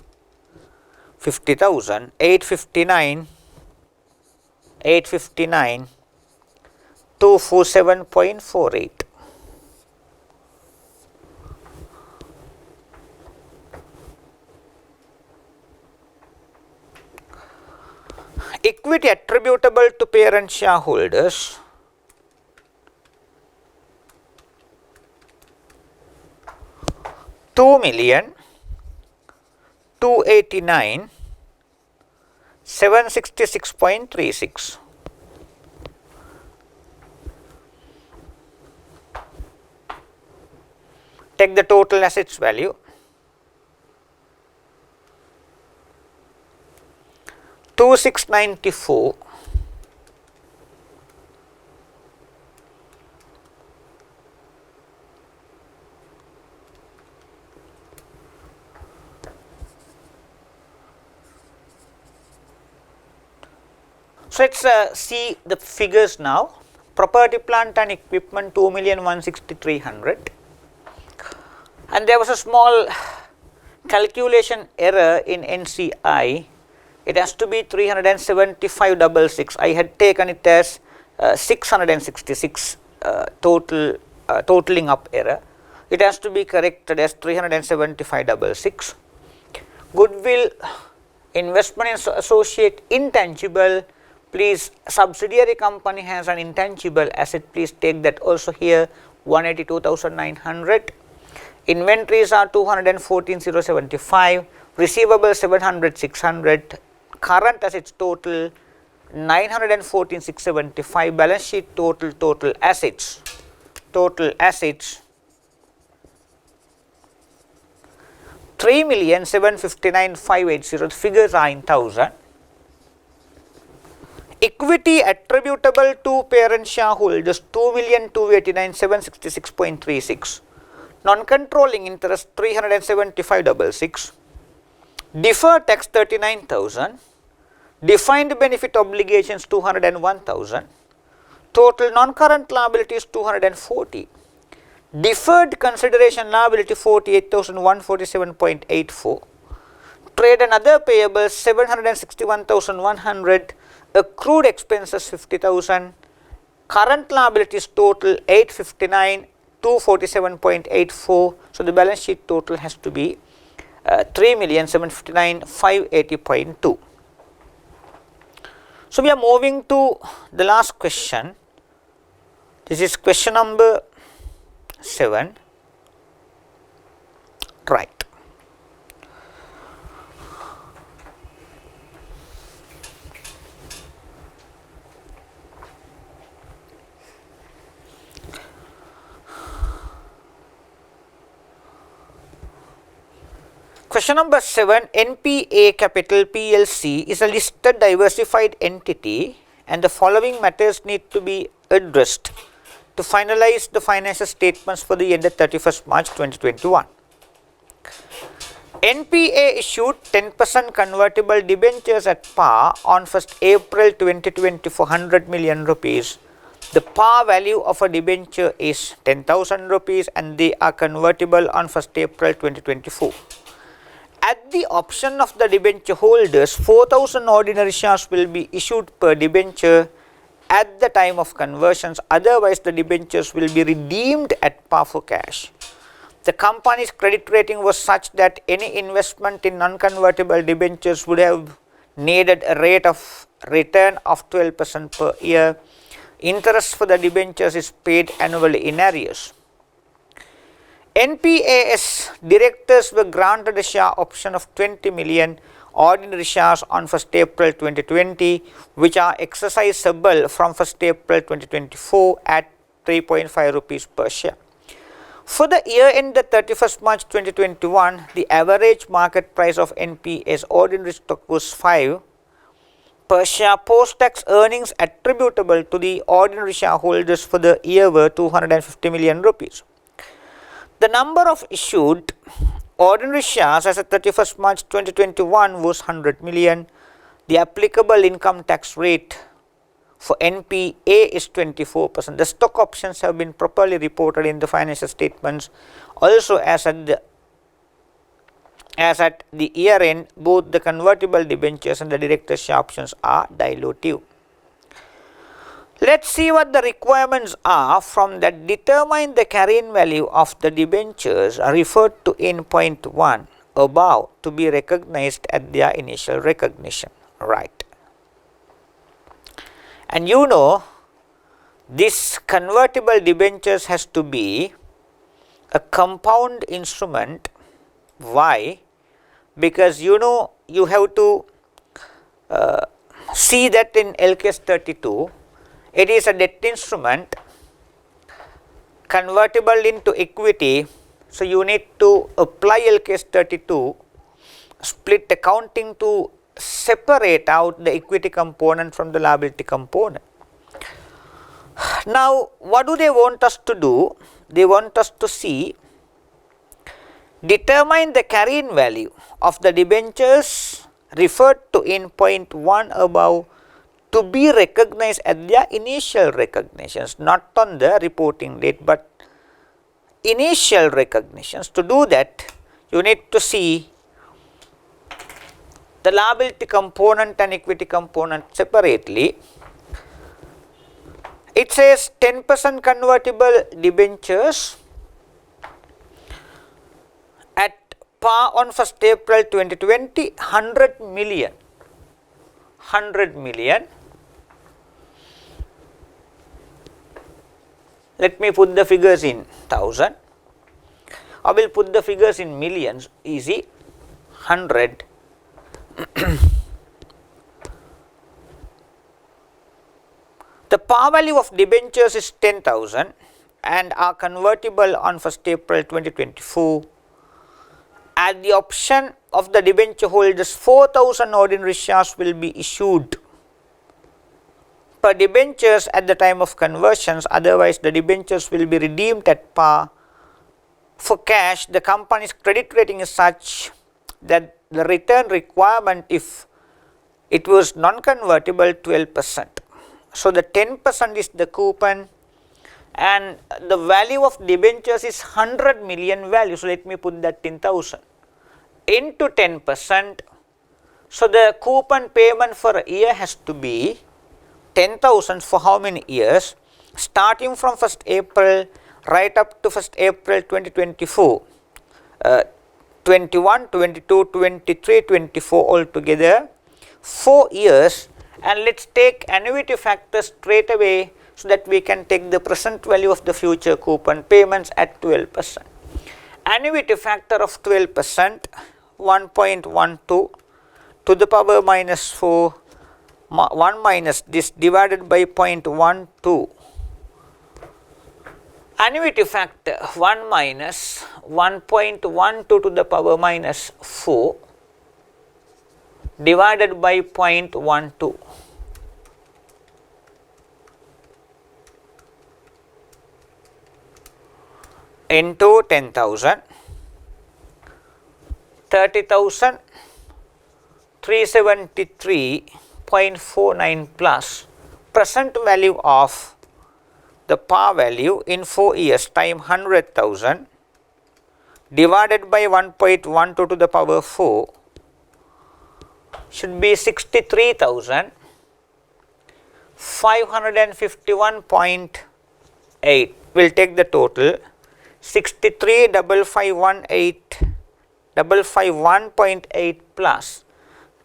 50,000, 859, 247.48. Equity attributable to parent shareholders $2,289,766.36. Take the total assets value. $2,694 So let's see the figures now. Property, plant and equipment 2,163,000. and there was a small calculation error in NCI. It has to be 375.66. I had taken it as 666 totaling up error. It has to be corrected as 375.66. Goodwill, investment in associate intangible. Please, subsidiary company has an intangible asset. Please take that also here, 182,900. Inventories are 214,075. Receivables 700,600. Current assets total 914,675. Balance sheet total assets. Total assets 3,759,580. The figures are in thousand. Equity attributable to parent shareholders 2,289,766.36. Non-controlling interest 375.66. Deferred tax 39,000. Defined benefit obligations 201,000. Total non-current liabilities 240. Deferred consideration liability 48,147.84. Trade and other payables 761,100. Accrued expenses 50,000. Current liabilities total 859,247.84. So the balance sheet total has to be 3,759,580.2. So we are moving to the last question. This is question number 7. Right. Question number 7. NPA Capital PLC is a listed diversified entity and the following matters need to be addressed to finalize the financial statements for the ended 31st March 2021. NPA issued 10% convertible debentures at par on 1st April 2020 for 100 million rupees. The par value of a debenture is 10,000 rupees and they are convertible on 1st April 2024. At the option of the debenture holders, 4,000 ordinary shares will be issued per debenture at the time of conversions, otherwise the debentures will be redeemed at par for cash. The company's credit rating was such that any investment in non-convertible debentures would have needed a rate of return of 12% per year. Interest for the debentures is paid annually in arrears. NPA's directors were granted a share option of 20 million ordinary shares on 1st April 2020, which are exercisable from 1st April 2024 at 3.5 rupees per share. For the year ended 31st March 2021, the average market price of NPA's ordinary stock was 5 per share. Post-tax earnings attributable to the ordinary shareholders for the year were 250 million rupees. The number of issued ordinary shares as of 31st March 2021 was 100 million. The applicable income tax rate for NPA is 24%. The stock options have been properly reported in the financial statements. Also, as at the year end, both the convertible debentures and the director's share options are dilutive. Let's see what the requirements are from that determine the carrying value of the debentures referred to in point 1 above to be recognized at their initial recognition. Right. And you know, this convertible debentures has to be a compound instrument. Why? Because you know, you have to see that in LKS 32, it is a debt instrument convertible into equity. So you need to apply LKS 32 split accounting to separate out the equity component from the liability component. Now, what do they want us to do? They want us to see, determine the carrying value of the debentures referred to in point 1 above to be recognized at their initial recognitions, not on the reporting date, but initial recognitions. To do that, you need to see the liability component and equity component separately. It says 10% convertible debentures at par on 1st April 2020, 100 million. Let me put the figures in 1000. I will put the figures in millions, easy. 100 the par value of debentures is 10,000 and are convertible on 1st April 2024. At the option of the debenture holders, 4,000 ordinary shares will be issued per debentures at the time of conversions, otherwise the debentures will be redeemed at par. For cash, the company's credit rating is such that the return requirement, if it was non-convertible, 12%. So the 10% is the coupon and the value of debentures is 100 million value. So let me put that in 1000 into 10%. So the coupon payment for a year has to be 10,000 for how many years? Starting from 1st April right up to 1st April 2024. 21, 22, 23, 24 altogether 4 years, and let's take annuity factor straight away so that we can take the present value of the future coupon payments at 12%. Annuity factor of 12%, 1.12 to the power minus 4, 1 minus this divided by 0.12. Annuity factor 1 minus 1.12 to the power minus 4 divided by 0.12. Into 10,000, 30,000, 373.49 plus present value of the par value in 4 years time 100,000 divided by 1.12 to the power 4 should be 63,551.8. We'll take the total 63,551.8 plus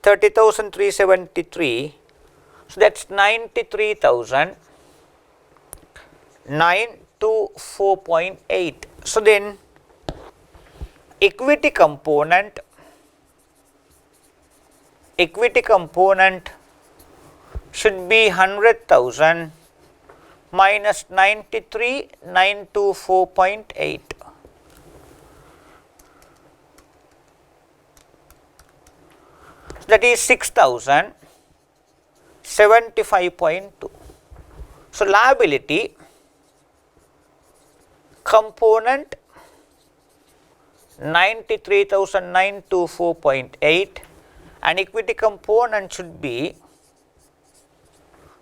30,373. So that's 93,924.8. So then equity component should be 100,000 minus 93,924.8. That is 6,075.2. So liability component 93,924.8 and equity component should be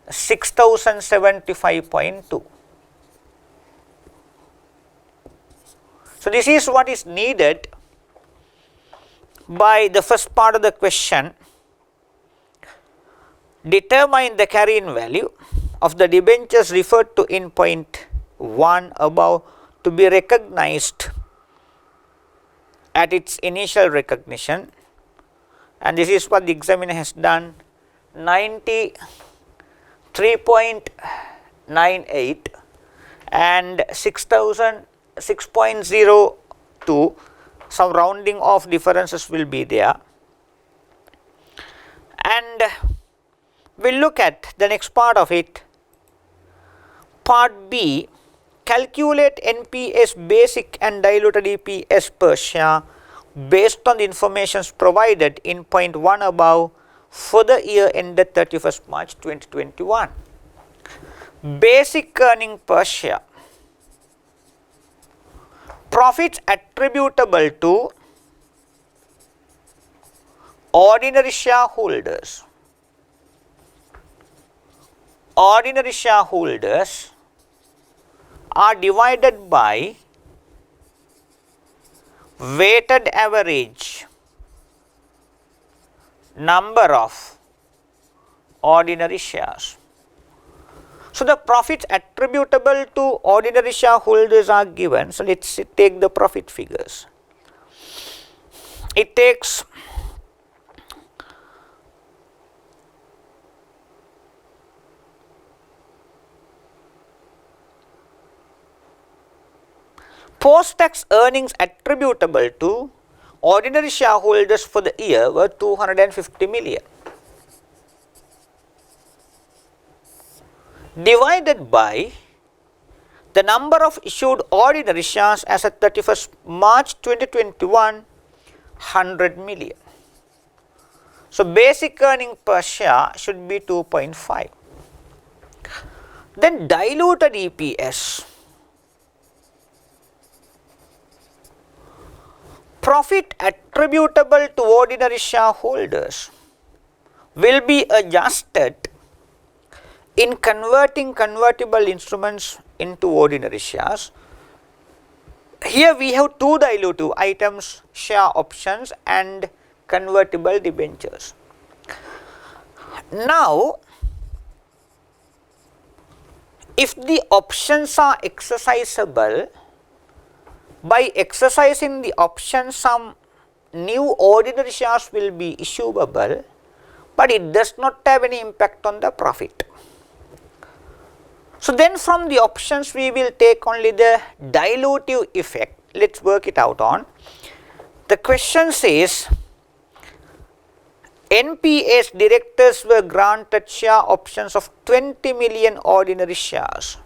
6,075.2. So this is what is needed by the first part of the question. Determine the carrying value of the debentures referred to in point 1 above to be recognized at its initial recognition, and this is what the examiner has done. 93.98 and 6,006.02, some rounding off differences will be there, and we'll look at the next part of it. Part B, calculate NPS basic and diluted EPS per share based on the information provided in point 1 above for the year ended 31st March 2021. Basic earning per share. Profits attributable to ordinary shareholders. Ordinary shareholders are divided by weighted average number of ordinary shares. So, the profits attributable to ordinary shareholders are given. So, let us take the profit figures. It takes post-tax earnings attributable to ordinary shareholders for the year were 250 million. Divided by the number of issued ordinary shares as at 31st March 2021, 100 million. So, basic earning per share should be 2.5. Then diluted EPS. Profit attributable to ordinary shareholders will be adjusted in converting convertible instruments into ordinary shares. Here we have two dilutive items, share options and convertible debentures. Now, if the options are exercisable, by exercising the option some new ordinary shares will be issuable, but it does not have any impact on the profit. So, then from the options we will take only the dilutive effect. Let us work it out on. The question says NPA's directors were granted share options of 20 million ordinary shares.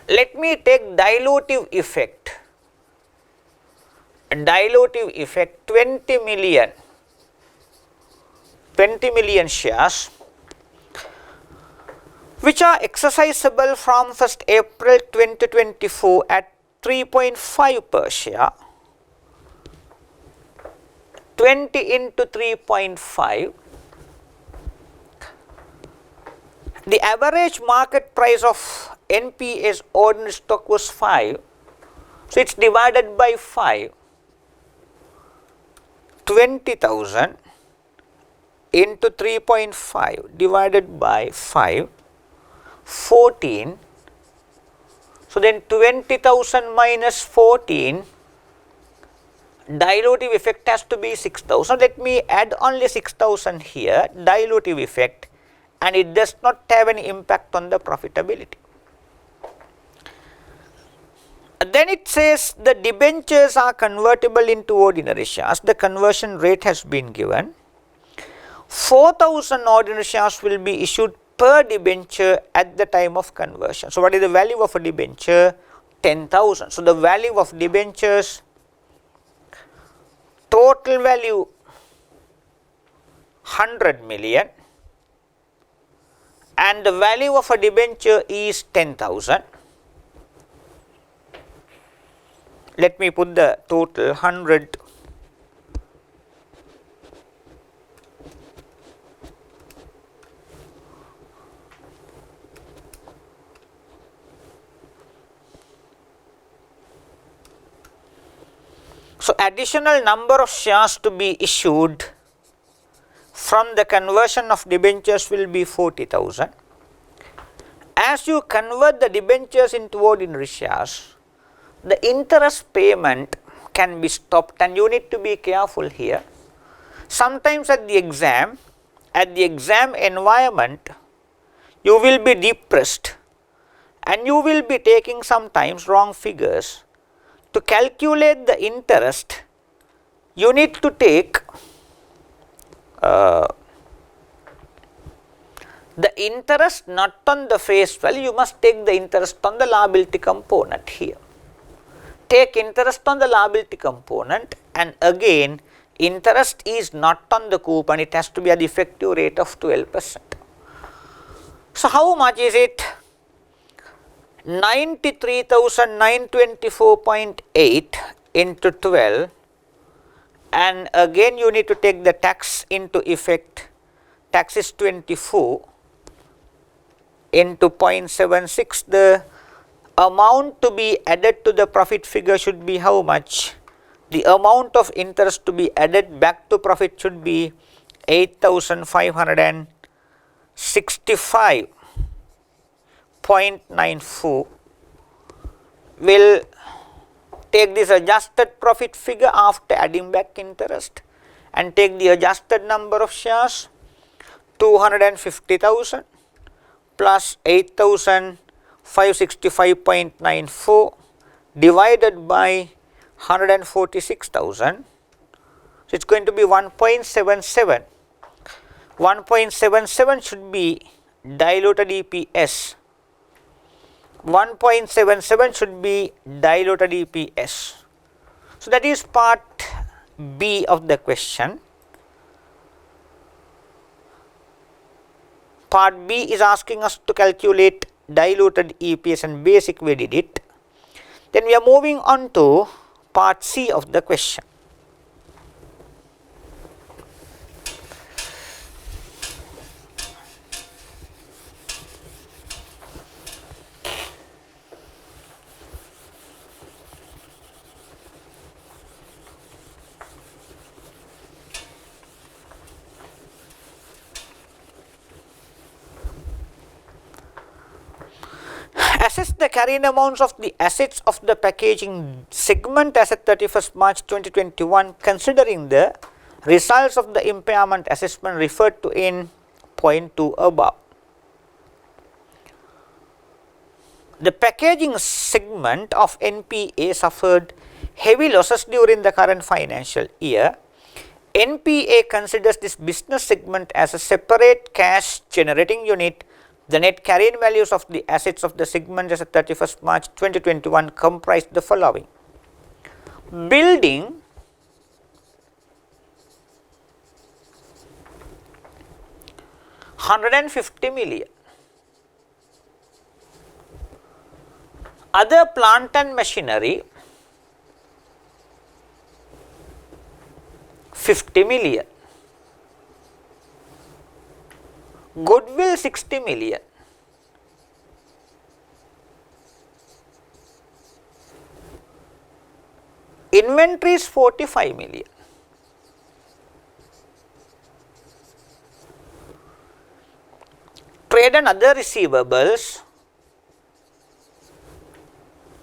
Let me take dilutive effect. Dilutive effect 20 million shares which are exercisable from 1st April 2024 at 3.5 per share. 20 into 3.5, the average market price of NPA's ordinary stock was 5, so it is divided by 5, 20,000 into 3.5 divided by 5, 14. So, then 20,000 minus 14, dilutive effect has to be 6,000. Let me add only 6,000 here, dilutive effect, and it does not have any impact on the profitability. Then it says the debentures are convertible into ordinary shares. The conversion rate has been given. 4,000 ordinary shares will be issued per debenture at the time of conversion. So, what is the value of a debenture? 10,000. So, the value of debentures, total value 100 million and the value of a debenture is 10,000. Let me put the total 100 . So, additional number of shares to be issued from the conversion of debentures will be 40,000. As you convert the debentures into ordinary shares, the interest payment can be stopped, and you need to be careful here. Sometimes at the exam environment, you will be depressed and you will be taking sometimes wrong figures. To calculate the interest, you need to take the interest not on the face value, you must take the interest on the liability component here. Take interest on the liability component, and again interest is not on the coupon, it has to be at the effective rate of 12%. So, how much is it? 93,924.8 into 12, and again you need to take the tax into effect. Tax is 24 into 0.76. The amount to be added to the profit figure should be how much? the amount of interest to be added back to profit should be 8,565.94. Will take this adjusted profit figure after adding back interest and take the adjusted number of shares 250,000 plus 8,565.94 divided by 146,000. So, it is going to be 1.77. 1.77 should be diluted EPS. 1.77 should be diluted EPS. So, that is part B of the question. Part B is asking us to calculate diluted EPS, and basic we did it. Then we are moving on to part C of the question. Assess the carrying amounts of the assets of the packaging segment as at 31st March 2021 considering the results of the impairment assessment referred to in point 2 above. The packaging segment of NPA suffered heavy losses during the current financial year. NPA considers this business segment as a separate cash generating unit. The net carrying values of the assets of the segment as of 31st March 2021 comprise the following: building, $150 million, other plant and machinery, $50 million, goodwill $60 million, inventories $45 million, trade and other receivables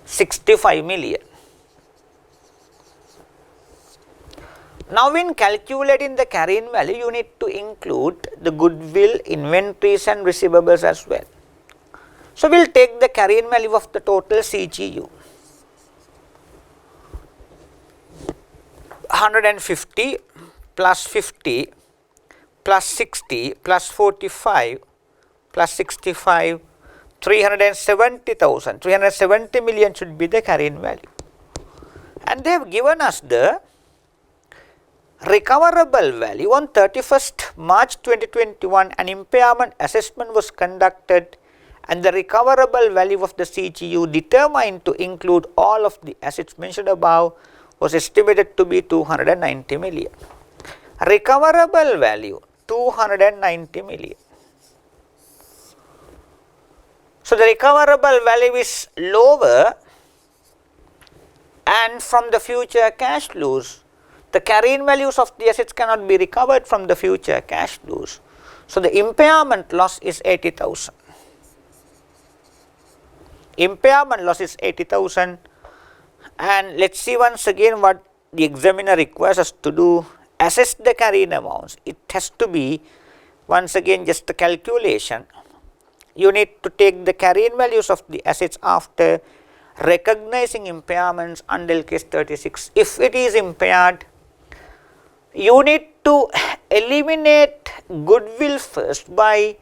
$65 million. Now, in calculating the carrying value, you need to include the goodwill, inventories and receivables as well. So, we will take the carrying value of the total CGU, 150 plus 50 plus 60 plus 45 plus 65, 370,000, 370 million should be the carrying value. And they have given us the recoverable value. On 31st March 2021, an impairment assessment was conducted and the recoverable value of the CGU determined to include all of the assets mentioned above was estimated to be 290 million. Recoverable value 290 million. So, the recoverable value is lower, and from the future cash flows, the carrying values of the assets cannot be recovered from the future cash flows. So, the impairment loss is 80,000. Impairment loss is 80,000, and let us see once again what the examiner requires us to do. Assess the carrying amounts. It has to be once again just a calculation. You need to take the carrying values of the assets after recognizing impairments until case 36. If it is impaired, you need to eliminate goodwill first by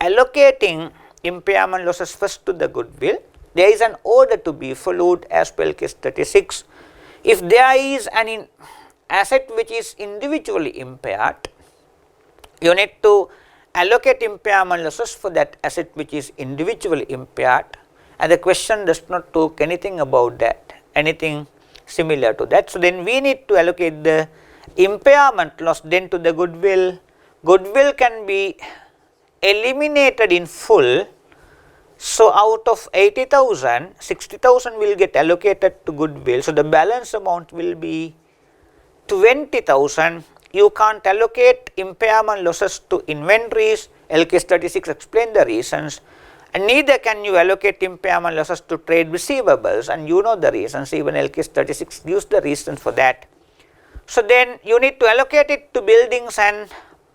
allocating impairment losses first to the goodwill. There is an order to be followed as per case 36. If there is an asset which is individually impaired, you need to allocate impairment losses for that asset which is individually impaired, and the question does not talk anything about that, anything similar to that. So, then we need to allocate the impairment loss then to the goodwill. Goodwill can be eliminated in full. So, out of 80,000, 60,000 will get allocated to goodwill. So, the balance amount will be 20,000, you can't allocate impairment losses to inventories. LKS 36 explained the reasons, and neither can you allocate impairment losses to trade receivables, and you know the reasons. Even LKS 36 gives the reasons for that. So then you need to allocate it to buildings and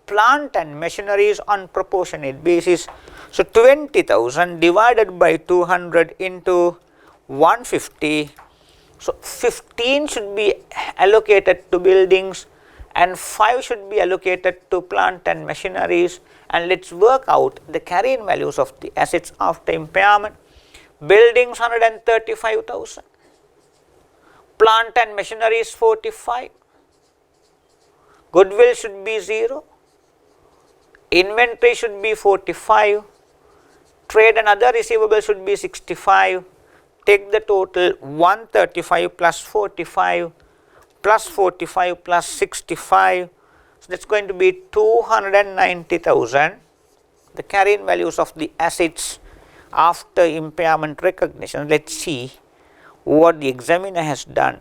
plant and machineries on proportionate basis. So 20,000 divided by 200 into 150. So 15 should be allocated to buildings and 5 should be allocated to plant and machineries, and let's work out the carrying values of the assets after impairment. Buildings 135,000, plant and machineries 45, goodwill should be 0, inventory should be 45, trade and other receivables should be 65. Take the total 135 plus 45 plus 45 plus 65. So that's going to be 290,000. The carrying values of the assets after impairment recognition. Let's see what the examiner has done.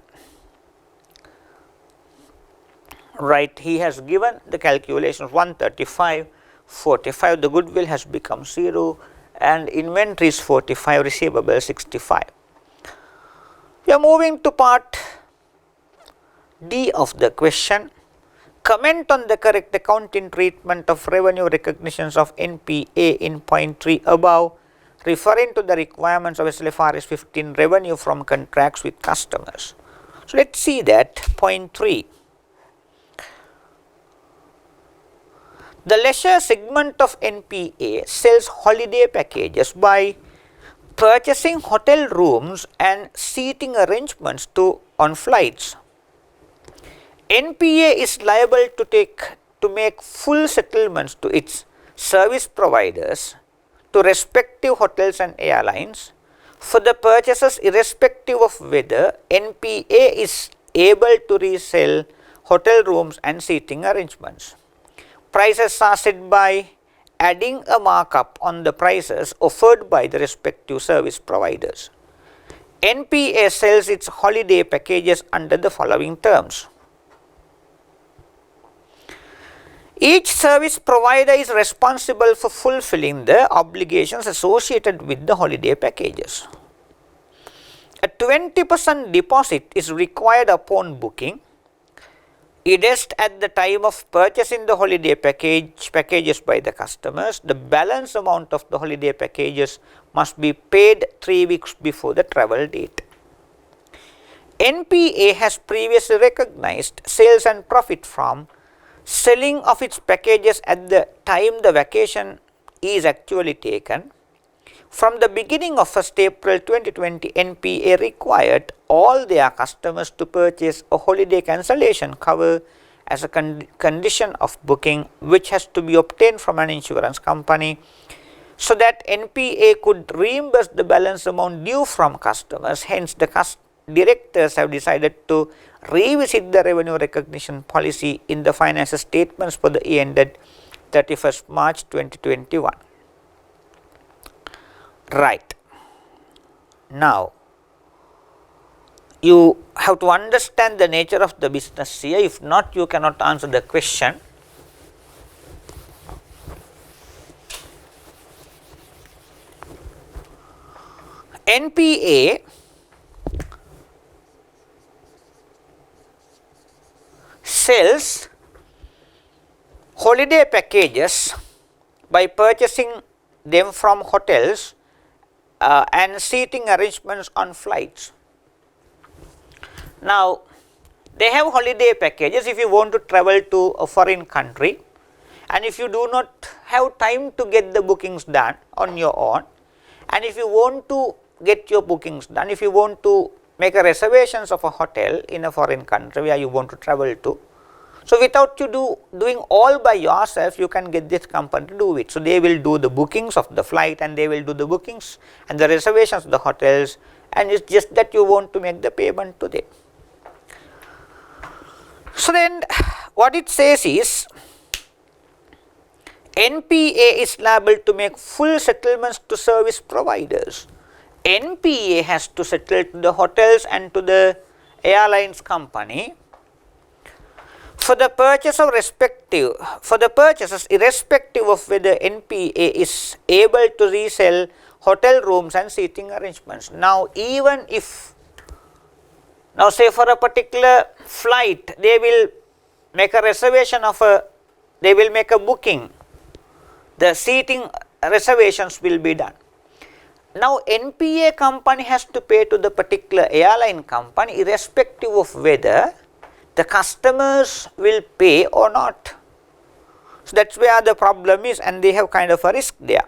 Right, he has given the calculations 135, 45, the goodwill has become 0, and inventory is 45, receivable 65. We are moving to part D of the question. Comment on the correct accounting treatment of revenue recognitions of NPA in point 3 above, referring to the requirements of SLFRS 15 revenue from contracts with customers. So let's see that point 3. The leisure segment of NPA sells holiday packages by purchasing hotel rooms and seating arrangements on flights. NPA is liable to make full settlements to its service providers, to respective hotels and airlines, for the purchases irrespective of whether NPA is able to resell hotel rooms and seating arrangements. Prices are set by adding a markup on the prices offered by the respective service providers. NPA sells its holiday packages under the following terms. Each service provider is responsible for fulfilling the obligations associated with the holiday packages. A 20% deposit is required upon booking. Edest at the time of purchasing the holiday packages by the customers. The balance amount of the holiday packages must be paid 3 weeks before the travel date. NPA has previously recognized sales and profit from selling of its packages at the time the vacation is actually taken. From the beginning of 1st April 2020, NPA required all their customers to purchase a holiday cancellation cover as a condition of booking, which has to be obtained from an insurance company, so that NPA could reimburse the balance amount due from customers. Hence, the directors have decided to revisit the revenue recognition policy in the financial statements for the year ended 31st March 2021. Right. Now, you have to understand the nature of the business here. If not, you cannot answer the question. NPA sells holiday packages by purchasing them from hotels and seating arrangements on flights. Now, they have holiday packages if you want to travel to a foreign country, and if you do not have time to get the bookings done on your own, and if you want to get your bookings done, if you want to make a reservations of a hotel in a foreign country where you want to travel to, so without you doing all by yourself, you can get this company to do it. So they will do the bookings of the flight, and they will do the bookings and the reservations of the hotels, and it's just that you want to make the payment to them. So then what it says is, NPA is liable to make full settlements to service providers. NPA has to settle to the hotels and to the airlines company for the purchase of for the purchasers irrespective of whether NPA is able to resell hotel rooms and seating arrangements. Now even if, now say for a particular flight they will make a reservation of they will make a booking, the seating reservations will be done. Now NPA company has to pay to the particular airline company irrespective of whether the customers will pay or not. So that's where the problem is, and they have kind of a risk there.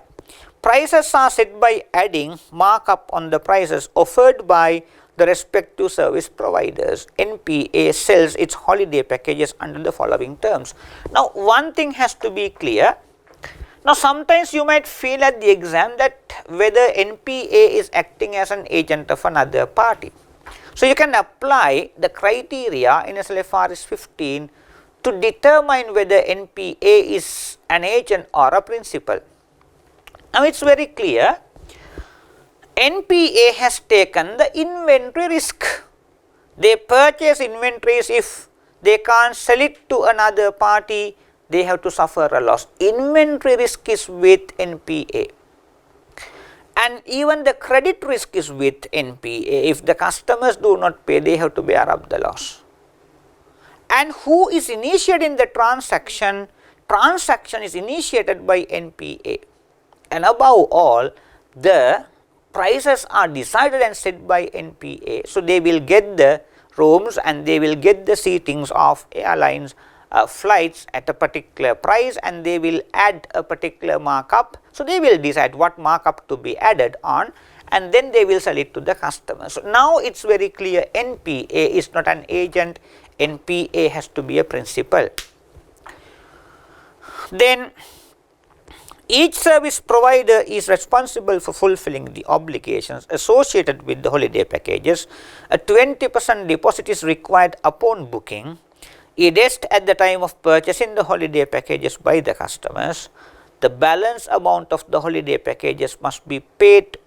Prices are set by adding markup on the prices offered by the respective service providers. NPA sells its holiday packages under the following terms. Now one thing has to be clear. Now sometimes you might feel at the exam that whether NPA is acting as an agent of another party. So you can apply the criteria in SLFRS 15 to determine whether NPA is an agent or a principal. Now it's very clear, NPA has taken the inventory risk. They purchase inventories. If they can't sell it to another party, they have to suffer a loss. Inventory risk is with NPA. And even the credit risk is with NPA. If the customers do not pay, they have to bear up the loss. And who is initiating the transaction? Transaction is initiated by NPA. And above all, the prices are decided and set by NPA. So they will get the rooms and they will get the seatings of airlines flights at a particular price, and they will add a particular markup. So they will decide what markup to be added on, and then they will sell it to the customer. So now it's very clear, NPA is not an agent, NPA has to be a principal. Then each service provider is responsible for fulfilling the obligations associated with the holiday packages. A 20% deposit is required upon booking, earnest at the time of purchasing the holiday packages by the customers. The balance amount of the holiday packages must be paid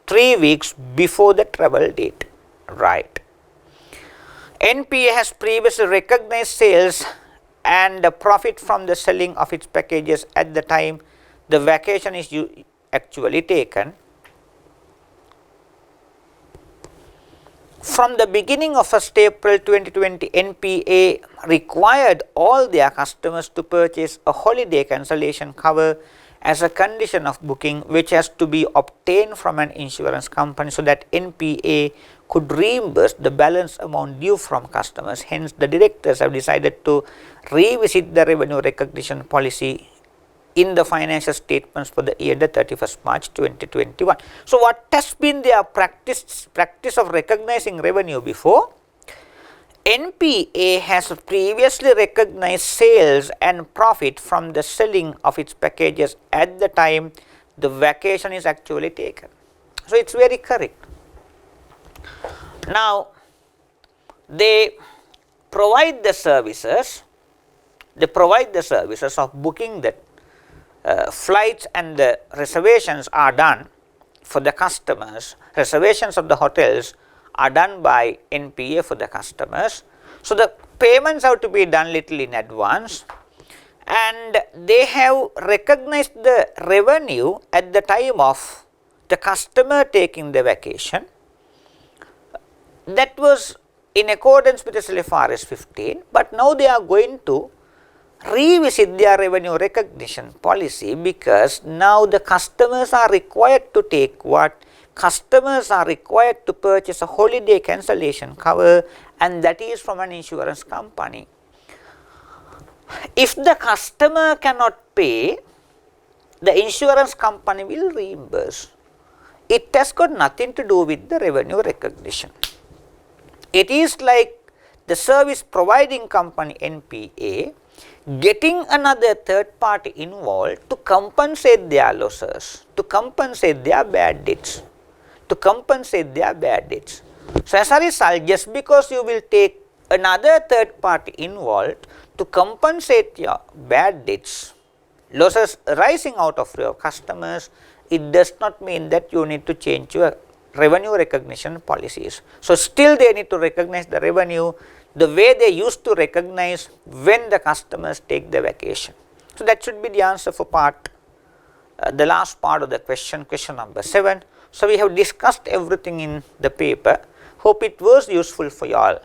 3 weeks before the travel date. Right. NPA has previously recognized sales and the profit from the selling of its packages at the time the vacation is actually taken. From the beginning of 1st April 2020, NPA required all their customers to purchase a holiday cancellation cover as a condition of booking, which has to be obtained from an insurance company so that NPA could reimburse the balance amount due from customers. Hence, the directors have decided to revisit the revenue recognition policy in the financial statements for the year the 31st March 2021. So what has been their practice of recognizing revenue before? NPA has previously recognized sales and profit from the selling of its packages at the time the vacation is actually taken. So it's very correct. Now they provide the services of booking that flights and the reservations are done for the customers. Reservations of the hotels are done by NPA for the customers. So the payments have to be done little in advance, and they have recognized the revenue at the time of the customer taking the vacation. That was in accordance with the SLFRS 15, but now they are going to revisit their revenue recognition policy, because now the customers are required to take what? Customers are required to purchase a holiday cancellation cover, and that is from an insurance company. If the customer cannot pay, the insurance company will reimburse. It has got nothing to do with the revenue recognition. It is like the service providing company NPA getting another third party involved to compensate their losses, to compensate their bad debts, So as a result, just because you will take another third party involved to compensate your bad debts, losses arising out of your customers, it does not mean that you need to change your revenue recognition policies. So still they need to recognize the revenue, the way they used to recognize when the customers take the vacation. So, that should be the answer for part the last part of the question number 7. So, we have discussed everything in the paper. Hope it was useful for you all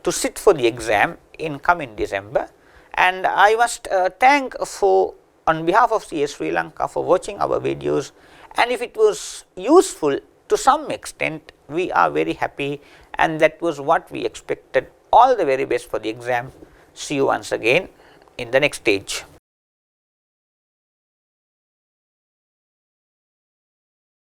to sit for the exam in coming December, and I must thank for on behalf of CS Sri Lanka for watching our videos, and if it was useful to some extent, we are very happy, and that was what we expected. All the very best for the exam. See you once again in the next stage.